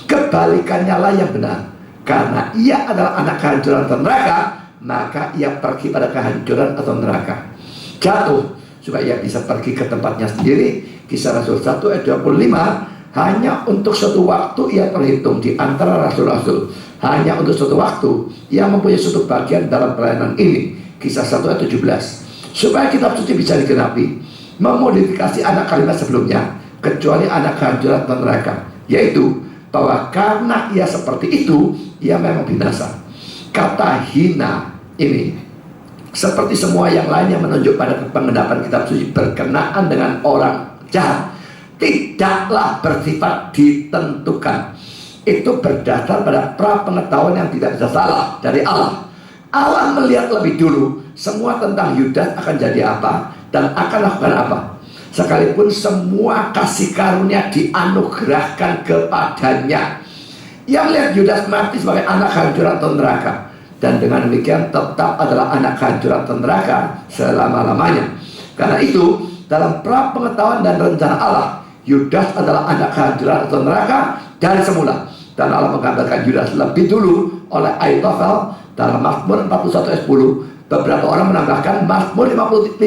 Kebalikannya lah yang benar. Karena ia adalah anak kehancuran atau neraka, maka ia pergi pada kehancuran atau neraka, jatuh supaya ia bisa pergi ke tempatnya sendiri. Kisah Rasul 1 ayat 25. Hanya untuk suatu waktu ia terhitung di antara rasul-rasul. Hanya untuk suatu waktu ia mempunyai suatu bagian dalam pelayanan ini. Kisah 1 ayat 17. Supaya kitab suci bisa digenapi, memodifikasi anak kalimat sebelumnya, kecuali anak kehancuran atau neraka, yaitu bahwa karena ia seperti itu, ia memang binasa. Kata hina ini seperti semua yang lain yang menunjuk pada pengendapan kitab suci berkenaan dengan orang jahat, tidaklah bersifat ditentukan. Itu berdasar pada pra-pengetahuan yang tidak bisa salah dari Allah. Allah melihat lebih dulu semua tentang Yudas akan jadi apa dan akan lakukan apa, sekalipun semua kasih karunia dianugerahkan kepadanya. Ia melihat Yudas mati sebagai anak kehancuran atau neraka, dan dengan demikian tetap adalah anak kehancuran atau neraka selama-lamanya. Karena itu, dalam pra-pengetahuan dan rencana Allah, Yudas adalah anak kehancuran atau neraka dari semula. Dan Allah menggambarkan Yudas lebih dulu oleh Ahitofel dalam Mazmur 41 ayat 10. Beberapa orang menambahkan Mazmur 55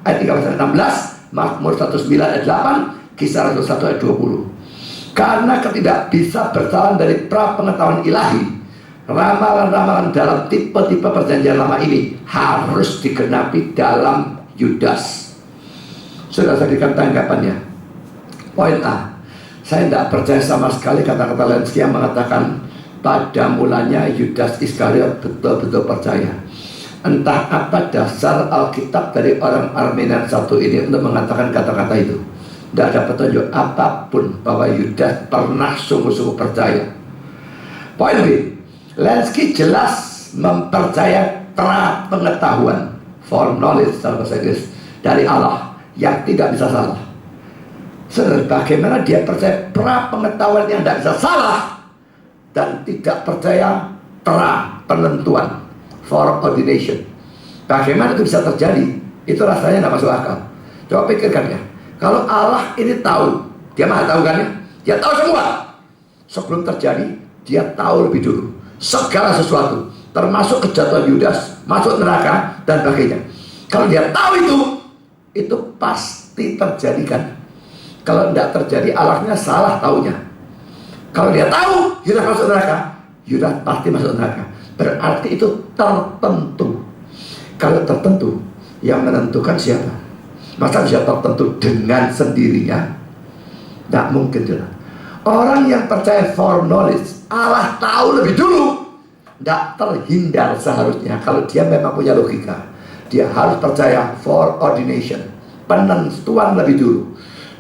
ayat 13-16, Mazmur 19 ayat 8, Kisah Rasul 1 ayat 20. Karena ketidak bisa bersalah dari pra-pengetahuan ilahi, ramalan-ramalan dalam tipe-tipe perjanjian lama ini harus digenapi dalam Yudas. Sudah saya berikan tanggapannya. Poin A, saya tidak percaya sama sekali kata-kata Lenski yang mengatakan pada mulanya Yudas Iskariot betul-betul percaya. Entah apa dasar Alkitab dari orang Armenian satu ini untuk mengatakan kata-kata itu. Tidak ada petunjuk apapun bahwa Yudas pernah sungguh-sungguh percaya. Poin B, Lenski jelas mempercaya pra-pengetahuan, foreknowledge dalam bahasa Inggris, dari Allah yang tidak bisa salah. Bagaimana dia percaya pra-pengetahuan yang tidak bisa salah dan tidak percaya pra-penentuan, foreordination? Bagaimana itu bisa terjadi? Itu rasanya tidak masuk akal. Coba pikirkan ya. Kalau Allah ini tahu, dia maha tahu kan ya? Dia tahu semua. Sebelum terjadi, dia tahu lebih dulu segala sesuatu, termasuk kejatuhan Yudas, masuk neraka dan sebagainya. Kalau dia tahu itu pasti terjadi kan? Kalau tidak terjadi, Allahnya salah taunya. Kalau dia tahu Yudas masuk neraka, Yudas pasti masuk neraka. Berarti itu tertentu. Kalau tertentu, yang menentukan siapa? Masa bisa tertentu dengan sendirinya? Tidak mungkin juga. Orang yang percaya foreknowledge, Allah tahu lebih dulu, tidak terhindar seharusnya. Kalau dia memang punya logika, dia harus percaya foreordination, penentuan lebih dulu.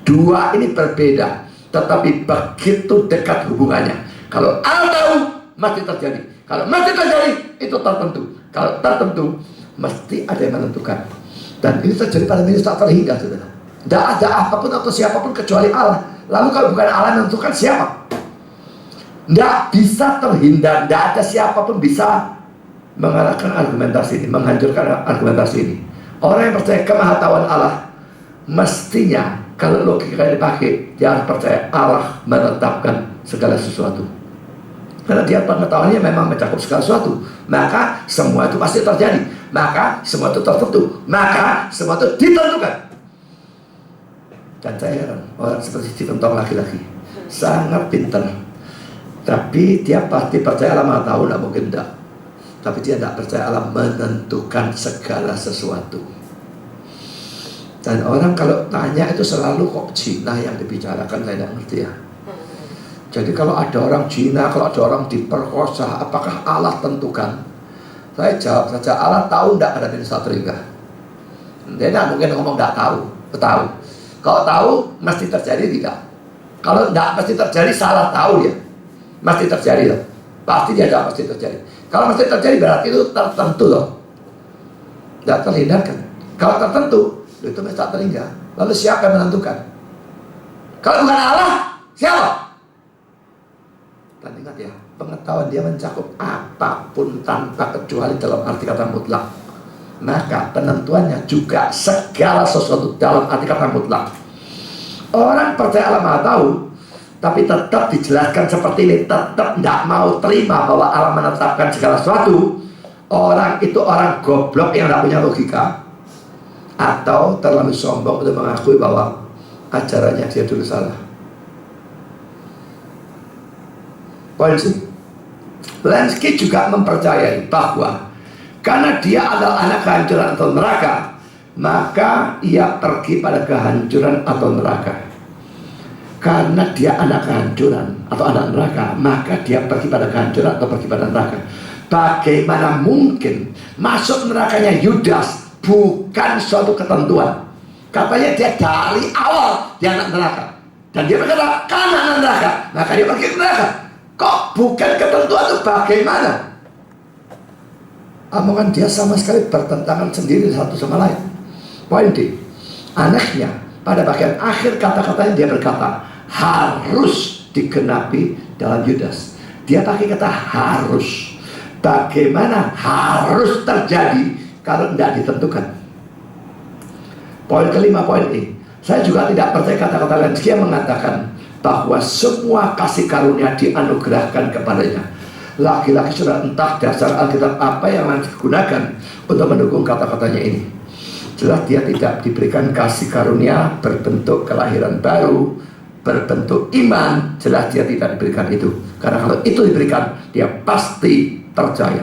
Dua ini berbeda, tetapi begitu dekat hubungannya. Kalau Allah tahu, mesti terjadi. Kalau mesti terjadi, itu tertentu. Kalau tertentu, mesti ada yang menentukan. Dan ini terjadi pada minister tak terhingga, saudara. Tidak ada apapun atau siapapun kecuali Allah. Lalu kalau bukan Allah yang menentukan, siapa? Tidak bisa terhindar. Tidak ada siapapun bisa mengalahkan argumentasi ini, menghancurkan argumentasi ini. Orang yang percaya kemahatauan Allah, mestinya kalau logika dipakai, dia harus percaya Allah menetapkan segala sesuatu. Karena dia pengetahuannya memang mencakup segala sesuatu, maka semua itu pasti terjadi, maka semua itu tertentu, maka semua itu ditentukan. Dan saya heran, orang seperti Stephen Tong laki-laki sangat pintar, tapi dia pasti percaya Allah maha tahu, tidak mungkin tidak. Tapi dia tidak percaya Allah menentukan segala sesuatu. Dan orang kalau tanya itu selalu kok Cina yang dibicarakan, saya tidak ngerti ya. Jadi kalau ada orang Cina, kalau ada orang diperkosa, apakah Allah tentukan? Saya jawab saja, Allah tahu tidak ada Nusa Tringah? Dia tidak mungkin ngomong tidak tahu, tahu. Kalau tahu, mesti terjadi tidak? Kalau tidak mesti terjadi, salah tahu dia. Mesti terjadi loh. Pasti dia tidak mesti terjadi. Kalau mesti terjadi berarti itu tertentu loh. Tidak terhindarkan. Kalau tertentu, itu Nusa Tringah. Lalu siapa yang menentukan? Kalau bukan Allah, siapa? Dan ingat ya, pengetahuan dia mencakup apapun tanpa kecuali dalam arti kata mutlak. Maka penentuannya juga segala sesuatu dalam arti kata mutlak. Orang percaya Allah Maha Tahu, tapi tetap dijelaskan seperti ini, tetap tidak mau terima bahwa Allah menetapkan segala sesuatu. Orang itu orang goblok yang tidak punya logika, atau terlalu sombong untuk mengakui bahwa ajarannya dia dulu salah. Poin C, Lenski juga mempercayai bahwa karena dia adalah anak kehancuran atau neraka, maka ia pergi pada kehancuran atau neraka. Karena dia anak kehancuran atau anak neraka, maka dia pergi pada kehancuran atau pergi pada neraka. Bagaimana mungkin masuk nerakanya Yudas bukan suatu ketentuan? Katanya dia dari awal dia anak neraka, dan dia berkata karena anak neraka maka dia pergi ke neraka. Kok bukan ketentuan itu bagaimana? Omongan dia sama sekali bertentangan sendiri satu sama lain. Poin D, anehnya pada bagian akhir kata-katanya dia berkata harus digenapi dalam Yudas. Dia pakai kata harus. Bagaimana harus terjadi kalau tidak ditentukan? Poin kelima, poin E, saya juga tidak percaya kata-kata Lenski yang mengatakan bahwa semua kasih karunia dianugerahkan kepadanya. Laki-laki sudah entah dasar Alkitab apa yang digunakan untuk mendukung kata-katanya ini. Jelas dia tidak diberikan kasih karunia berbentuk kelahiran baru, berbentuk iman. Jelas dia tidak diberikan itu. Karena kalau itu diberikan, dia pasti percaya.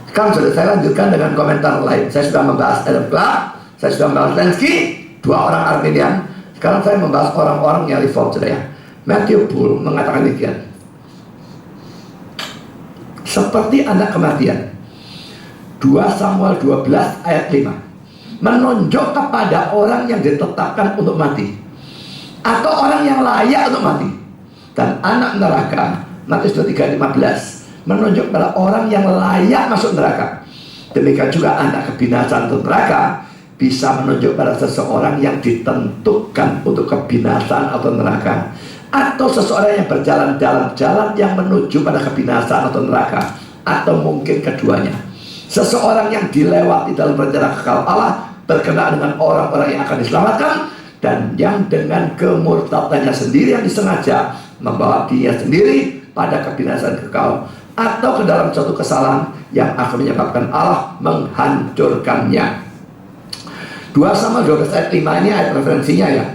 Sekarang sudah saya lanjutkan dengan komentar lain. Saya sudah membahas Adam Clarke, saya sudah membahas Lenski, dua orang Arminian. Sekarang saya membahas orang-orang yang reform, sudah ya. Matthew Poole mengatakan demikian. Seperti anak kematian, 2 Samuel 12 ayat 5 menunjuk kepada orang yang ditetapkan untuk mati, atau orang yang layak untuk mati. Dan anak neraka, Matius 23 ayat 15 menunjuk kepada orang yang layak masuk neraka. Demikian juga anak kebinasaan untuk neraka bisa menunjuk pada seseorang yang ditentukan untuk kebinasaan atau neraka, atau seseorang yang berjalan dalam jalan yang menuju pada kebinasaan atau neraka, atau mungkin keduanya. Seseorang yang dilewati dalam rencana kekal Allah berkenaan dengan orang-orang yang akan diselamatkan, dan yang dengan kemurtadannya sendiri yang disengaja membawa dirinya sendiri pada kebinasaan kekal, atau ke dalam suatu kesalahan yang akan menyebabkan Allah menghancurkannya. 2 Samuel 12 ayat 5 ini ayat referensinya ya.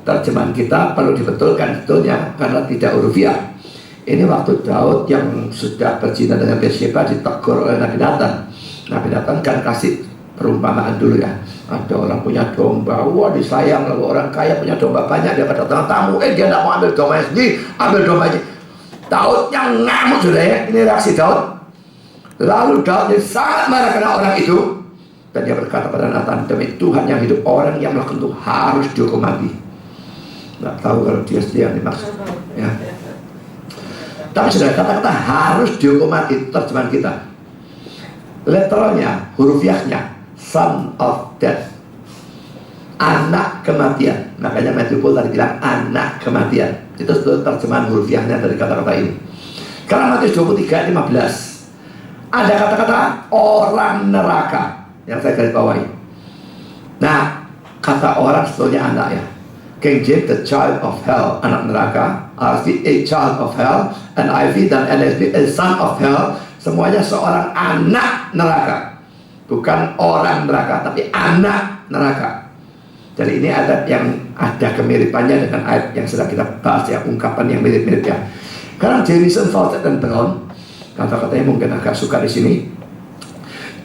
Terjemahan kita perlu dibetulkan sebetulnya karena tidak urufiah. Ini waktu Daud yang sudah berzina dengan Bathsheba ditegur oleh Nabi Nathan. Nabi Nathan kan kasih perumpamaan dulu ya. Ada orang punya domba, wah disayang. Lalu orang kaya punya domba banyak, dia kedatangan tamu, dia tidak mau ambil dombanya sendiri, ambil dombanya. Daud yang ngamuk sudah ya. Ini reaksi Daud. Lalu Daud sangat marah karena orang itu. Dan dia berkata pada Nathan, demi Tuhan yang hidup, orang yang melakukan itu harus dihukum mati. Nggak tahu kalau dia sendiri yang dimaksud ya. Tapi sudah kata-kata harus dihukum mati, terjemahan kita. Literalnya, hurufiahnya son of death, anak kematian. Makanya Matthew Poole tadi bilang anak kematian. Itu terjemahan hurufiahnya dari kata-kata ini. Karena Matius 23 ayat 15 ada kata-kata orang neraka yang saya garis bawahi. Nah, kata orang sebetulnya anak ya. King James, the child of hell, anak neraka. RSV, a child of hell. NIV dan NSB, a son of hell. Semuanya seorang anak neraka. Bukan orang neraka, tapi anak neraka. Jadi ini ayat yang ada kemiripannya dengan ayat yang sedang kita bahas ya, ungkapan yang mirip-mirip ya. Karena Jamieson, Fawcett, dan Brown, kata-katanya mungkin agak suka di sini.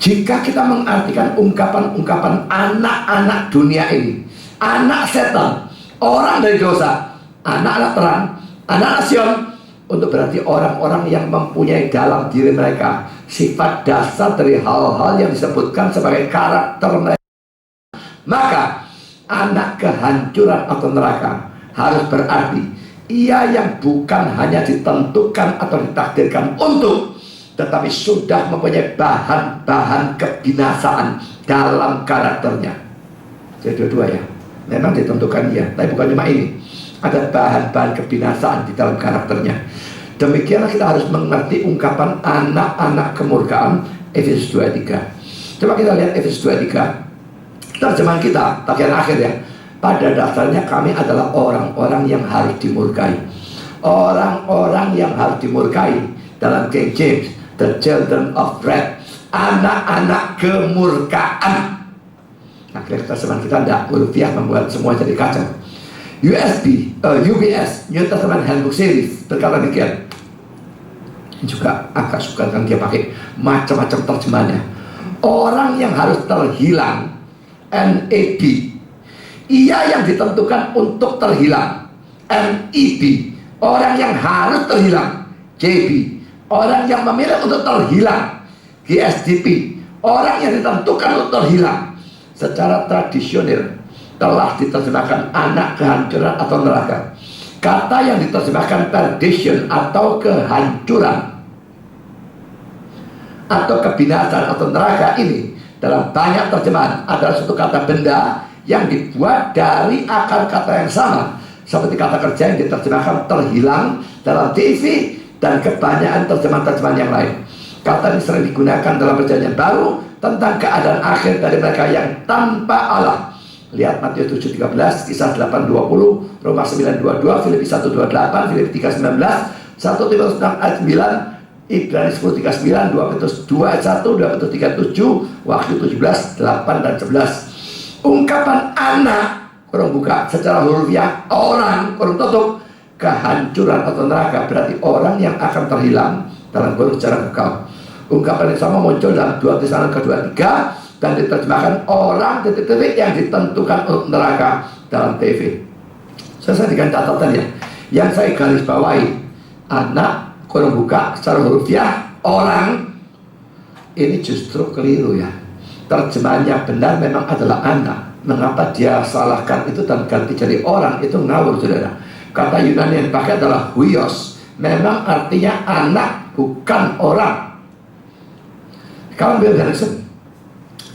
Jika kita mengartikan ungkapan-ungkapan anak-anak dunia ini, anak setan, orang dari dosa, anak-anak terang, anak Sion, untuk berarti orang-orang yang mempunyai dalam diri mereka sifat dasar dari hal-hal yang disebutkan sebagai karakter mereka, maka anak kehancuran atau neraka harus berarti ia yang bukan hanya ditentukan atau ditakdirkan untuk, tetapi sudah mempunyai bahan-bahan kebinasaan dalam karakternya. Jadi dua-dua ya, memang ditentukan ya, tapi bukan cuma ini, ada bahan-bahan kebinasaan di dalam karakternya. Demikianlah kita harus mengerti ungkapan anak-anak kemurkaan Efesus 2:3. Coba kita lihat Efesus 2:3, terjemahan kita bagian akhir ya. Pada dasarnya kami adalah orang-orang yang harus dimurkai. Orang-orang yang harus dimurkai dalam King James, the children of wrath, anak-anak kemurkaan. Nah, terjemahan kita tidak hurfiah membuat semua jadi kacau. UBS, New Testament Handbook Series, berkata demikian. Juga agak suka kan dia pakai macam-macam terjemahannya. Orang yang harus terhilang, NAB, ia yang ditentukan untuk terhilang, NEB, orang yang harus terhilang, JB, orang yang memilih untuk terhilang, GSDP, orang yang ditentukan untuk terhilang. Secara tradisional telah diterjemahkan anak kehancuran atau neraka. Kata yang diterjemahkan perdition atau kehancuran atau kebinasaan atau neraka ini dalam banyak terjemahan adalah suatu kata benda yang dibuat dari akar kata yang sama, seperti kata kerja yang diterjemahkan terhilang dalam TV dan kebanyakan terjemahan-terjemahan yang lain. Kata ini sering digunakan dalam Perjanjian Baru tentang keadaan akhir dari mereka yang tanpa Allah. Lihat Matius 7:13, Kisah 8:20, Roma 9:22, Filipi 1:28, Filipi 3:19, 1 Timotius 6:9, Ibrani 10:39, 2 Petrus 2:1, 2 Petrus 3:7, Wahyu 17:8 dan 11. Ungkapan anak, kurung buka, secara hurufiah orang, kurung tutup, kehancuran atau neraka berarti orang yang akan terhilang dalam kurung secara kekal. Ungkapan yang sama muncul dalam 2 Tesalonika 2:3 dan diterjemahkan orang titik-titik yang ditentukan untuk neraka dalam TV. Saya dengan catatan ya, yang saya garis bawahi, anak, kurung buka, secara hurufiah orang, ini justru keliru ya. Terjemahannya benar memang adalah anak. Mengapa dia salahkan itu dan ganti jadi orang, itu ngawur saudara. Kata Yunani yang dipakai adalah huios, memang artinya anak, bukan orang. Kawan Bill Garrison,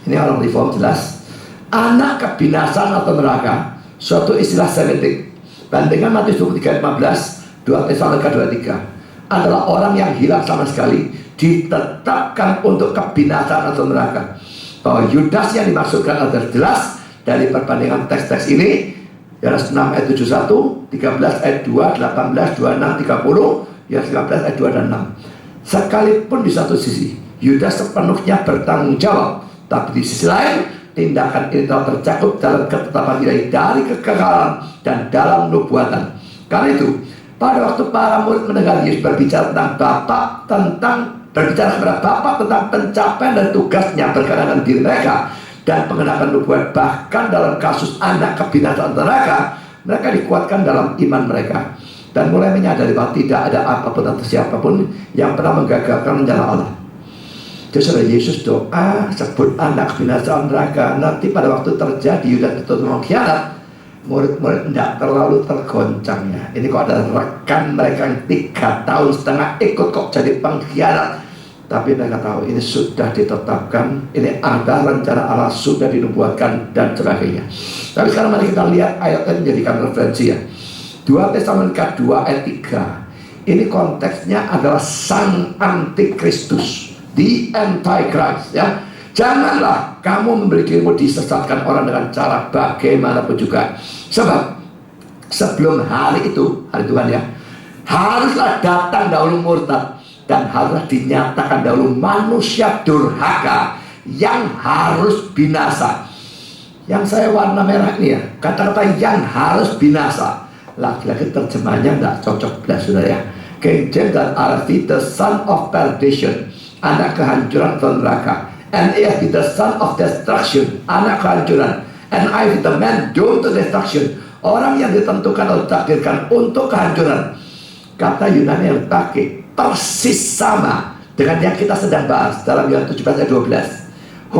ini orang reform jelas. Anak kebinasaan atau neraka, suatu istilah semitik. Bandingkan Matius 23:15, 2 Tesalonika 2:3, adalah orang yang hilang sama sekali, ditetapkan untuk kebinasaan atau neraka. Bahwa Yudas yang dimaksudkan adalah jelas dari perbandingan teks-teks ini. Yohanes 6 ayat 71, 13 ayat 2, 18, 26, 30, Yohanes 15 ayat 2 dan 6. Sekalipun di satu sisi Yudas sepenuhnya bertanggung jawab, tapi di sisi lain tindakan ini telah tercakup dalam ketetapan ilahi dari kekekalan dan dalam nubuatan. Karena itu pada waktu para murid mendengar Yesus berbicara tentang Bapa, berbicara kepada Bapa tentang pencapaian dan tugasnya berkenaan dengan diri mereka dan pengenalan nubuat, bahkan dalam kasus anak kebinasaan neraka, mereka dikuatkan dalam iman mereka dan mulai menyadari bahwa tidak ada apapun atau siapapun yang pernah menggagalkan rencana Allah. Justru Yesus doa sebut anak kebinasaan neraka. Nanti pada waktu terjadi Yudas betul mengkhianat, murid-murid tidak terlalu tergoncang ya. Ini kok ada rekan mereka yang 3,5 tahun ikut kok jadi pengkhianat. Tapi mereka tahu ini sudah ditetapkan, ini ada rencana Allah, sudah dinubuatkan dan sebagainya. Tapi sekarang mari kita lihat ayat yang menjadikan referensi ya. 2 Tesalonika 2 ayat 3. Ini konteksnya adalah sang antikristus, the antichrist ya. Janganlah kamu memberi dirimu disesatkan orang dengan cara bagaimanapun juga. Sebab sebelum hari itu, hari Tuhan ya, haruslah datang dahulu murtad, dan haruslah dinyatakan dahulu manusia durhaka yang harus binasa. Yang saya warna merah ini ya, kata-kata yang harus binasa, lagi-lagi terjemahnya tidak cocok belas sudah ya. King James dan RSV, the son of perdition, anak kehancuran atau neraka. and I be the son of destruction, anak kehancuran, and I be the man doomed to destruction, orang yang ditentukan atau ditakdirkan untuk kehancuran. Kata Yunani yang pakai persis sama dengan yang kita sedang bahas dalam Yohanes 17 ayat 12.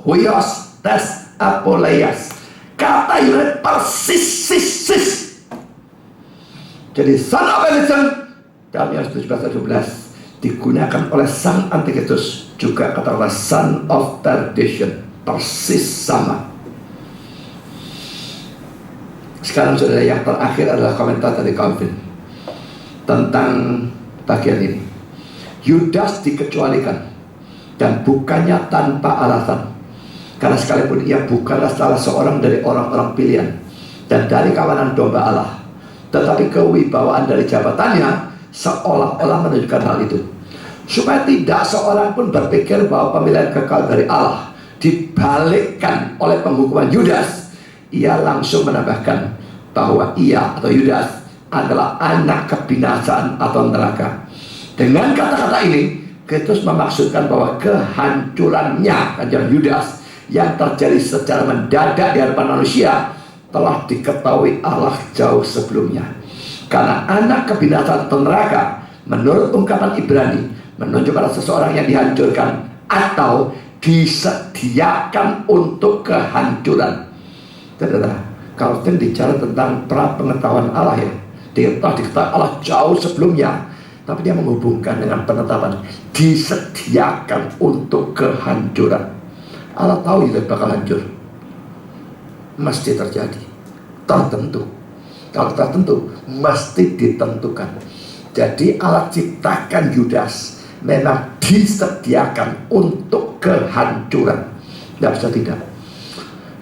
Huios, tes, apoleias. Kata Yunani persis. Jadi son of elision dalam Yohanes 17 ayat 12 digunakan oleh sang antikristus, juga kata son of perdition, persis sama. Sekarang saudara, yang terakhir adalah komentar dari Calvin tentang bagian ini. Yudas dikecualikan, dan bukannya tanpa alasan, karena sekalipun ia bukanlah salah seorang dari orang-orang pilihan dan dari kawanan domba Allah, tetapi kewibawaan dari jabatannya seolah-olah menunjukkan hal itu, supaya tidak seorang pun berpikir bahwa pemilihan kekal dari Allah dibalikkan oleh penghukuman Yudas. Ia langsung menambahkan bahwa ia atau Yudas adalah anak kebinasaan atau neraka. Dengan kata-kata ini, Kristus memaksudkan bahwa kehancurannya, kanjeng Yudas, yang terjadi secara mendadak di hadapan manusia telah diketahui Allah jauh sebelumnya. Karena anak kebinasaan atau neraka, menurut ungkapan Ibrani, menunjukkan seseorang yang dihancurkan atau disediakan untuk kehancuran. Saudara, Calvin bicara tentang pra pengetahuan Allah ya. Dia telah diketahui Allah jauh sebelumnya, tapi dia menghubungkan dengan penetapan disediakan untuk kehancuran. Allah tahu itu bakal hancur, mesti terjadi, tertentu. Kalau tertentu, mesti ditentukan. Jadi Allah ciptakan Yudas memang disediakan untuk kehancuran, tidak bisa tidak.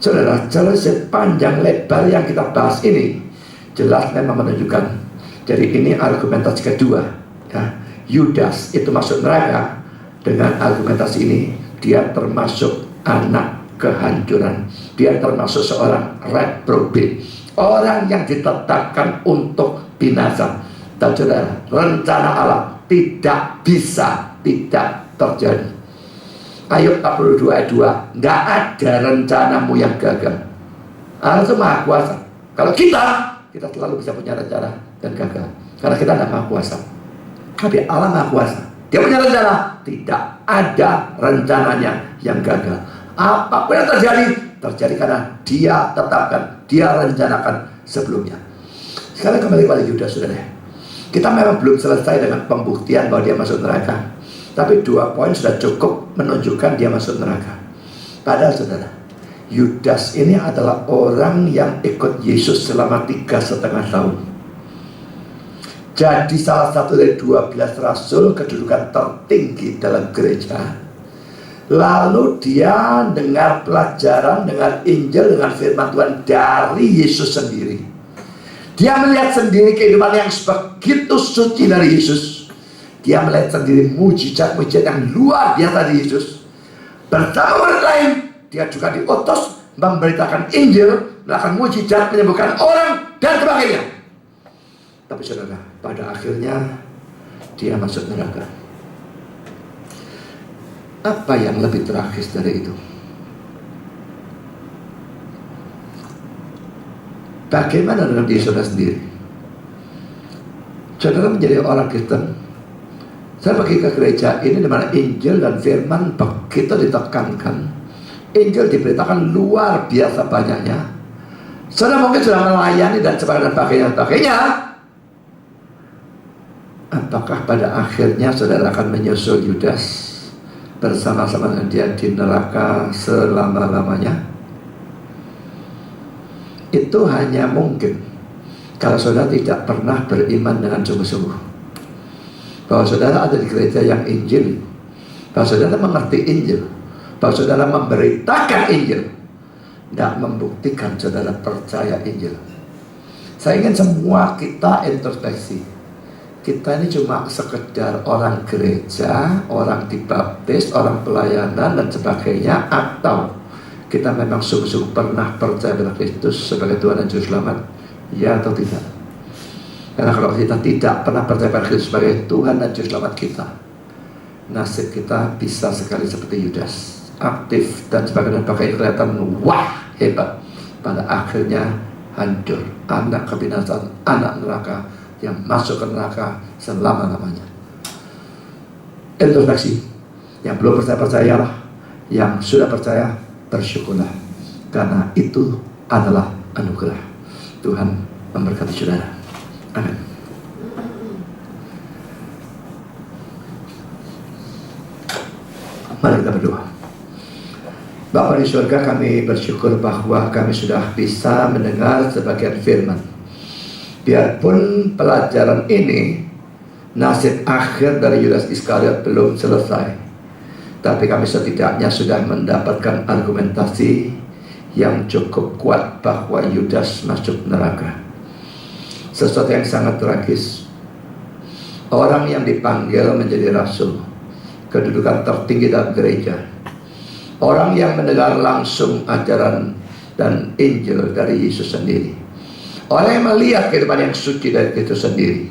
Saudara, jalan sepanjang lebar yang kita bahas ini jelas memang menunjukkan. Jadi ini argumentasi kedua ya. Yudas itu masuk neraka. Dengan argumentasi ini, dia termasuk anak kehancuran. Dia termasuk seorang reprobate, orang yang ditetapkan untuk binasa. Dan saudara, rencana Allah tidak bisa tidak terjadi. Ayub 42 ayat 2, nggak ada rencanamu yang gagal. Allah itu maha kuasa. Kalau kita selalu bisa punya rencana dan gagal, karena kita tidak maha kuasa. Tapi Allah maha kuasa, dia punya rencana, tidak ada rencananya yang gagal. Apapun yang terjadi karena dia tetapkan, dia rencanakan sebelumnya. Sekarang kembali pada Yudas, saudara. Kita memang belum selesai dengan pembuktian bahwa dia masuk neraka, tapi 2 poin sudah cukup menunjukkan dia masuk neraka. Padahal saudara, Yudas ini adalah orang yang ikut Yesus selama 3,5 tahun. Jadi salah satu dari 12 rasul, kedudukan tertinggi dalam gereja. Lalu dia dengar pelajaran, dengar Injil, dengan firman Tuhan dari Yesus sendiri. Dia melihat sendiri kehidupan yang begitu suci dari Yesus. Dia melihat sendiri mujizat-mujizat yang luar biasa dari Yesus. Bersama murid lain, dia juga diutus memberitakan Injil, melakukan mujizat, menyembuhkan orang, dan sebagainya. Tapi saudara, pada akhirnya dia masuk neraka. Apa yang lebih tragis dari itu? Bagaimana dengan diri saudara sendiri? Saudara menjadi orang Kristen. Saya pergi ke gereja ini di mana Injil dan firman begitu ditekankan. Injil diberitakan luar biasa banyaknya. Saudara mungkin sudah melayani dan sebagainya. Apakah pada akhirnya saudara akan menyusul Yudas bersama-sama dengan dia di neraka selama-lamanya? Itu hanya mungkin kalau saudara tidak pernah beriman dengan sungguh-sungguh bahwa saudara ada di gereja yang Injil, bahwa saudara mengerti Injil, bahwa saudara memberitakan Injil, tidak membuktikan saudara percaya Injil. Saya ingin semua kita introspeksi. Kita ini cuma sekedar orang gereja, orang dibaptis, orang pelayanan dan sebagainya, atau kita memang sungguh-sungguh pernah percaya pada Kristus sebagai Tuhan dan Juru Selamat, ya atau tidak? Karena kalau kita tidak pernah percaya pada Kristus sebagai Tuhan dan Juru Selamat kita, nasib kita bisa sekali seperti Yudas. aktif dan sebagainya, pakai kelihatan wah hebat, pada akhirnya hancur, anak kebinasaan, anak neraka yang masuk ke neraka selama-lamanya. Introspeksi. Yang belum percaya-percayalah, yang sudah percaya bersyukurlah, karena itu adalah anugerah. Tuhan memberkati saudara. Amin. Mari kita berdoa. Bapa di surga, kami bersyukur bahwa kami sudah bisa mendengar sebagian firman. Biarpun pelajaran ini, nasib akhir dari Yudas Iskariot belum selesai, tapi kami setidaknya sudah mendapatkan argumentasi yang cukup kuat bahwa Yudas masuk neraka. Sesuatu yang sangat tragis. Orang yang dipanggil menjadi rasul, kedudukan tertinggi dalam gereja, orang yang mendengar langsung ajaran dan Injil dari Yesus sendiri, orang yang melihat kehidupan yang suci dari Kristus sendiri,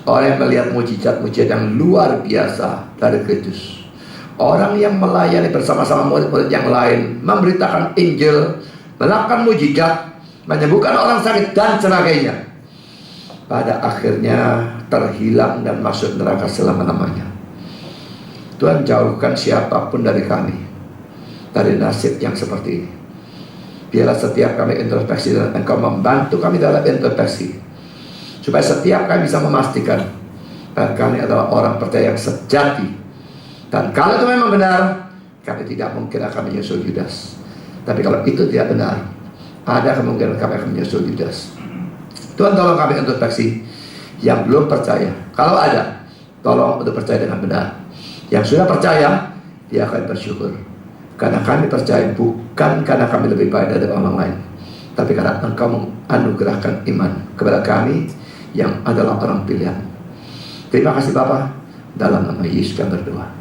orang yang melihat mujizat-mujizat yang luar biasa dari Kristus, orang yang melayani bersama-sama murid-murid yang lain, memberitakan Injil, melakukan mujizat, menyembuhkan orang sakit dan sebagainya, pada akhirnya terhilang dan masuk neraka selama-lamanya. Tuhan, jauhkan siapapun dari kami dari nasib yang seperti ini. Biarlah setiap kami introspeksi dan Engkau membantu kami dalam introspeksi, supaya setiap kami bisa memastikan bahwa kami adalah orang percaya yang sejati. Dan kalau itu memang benar, kami tidak mungkin akan menyusul Yudas. Tapi kalau itu tidak benar, ada kemungkinan kami akan menyusul Yudas. Tuhan, tolong kami introspeksi yang belum percaya. Kalau ada, tolong untuk percaya dengan benar. Yang sudah percaya, dia akan bersyukur. Karena kami percaya bukan karena kami lebih baik dari orang lain, tapi karena Engkau menganugerahkan iman kepada kami yang adalah orang pilihan. Terima kasih Bapa, dalam nama Yesus kami berdoa.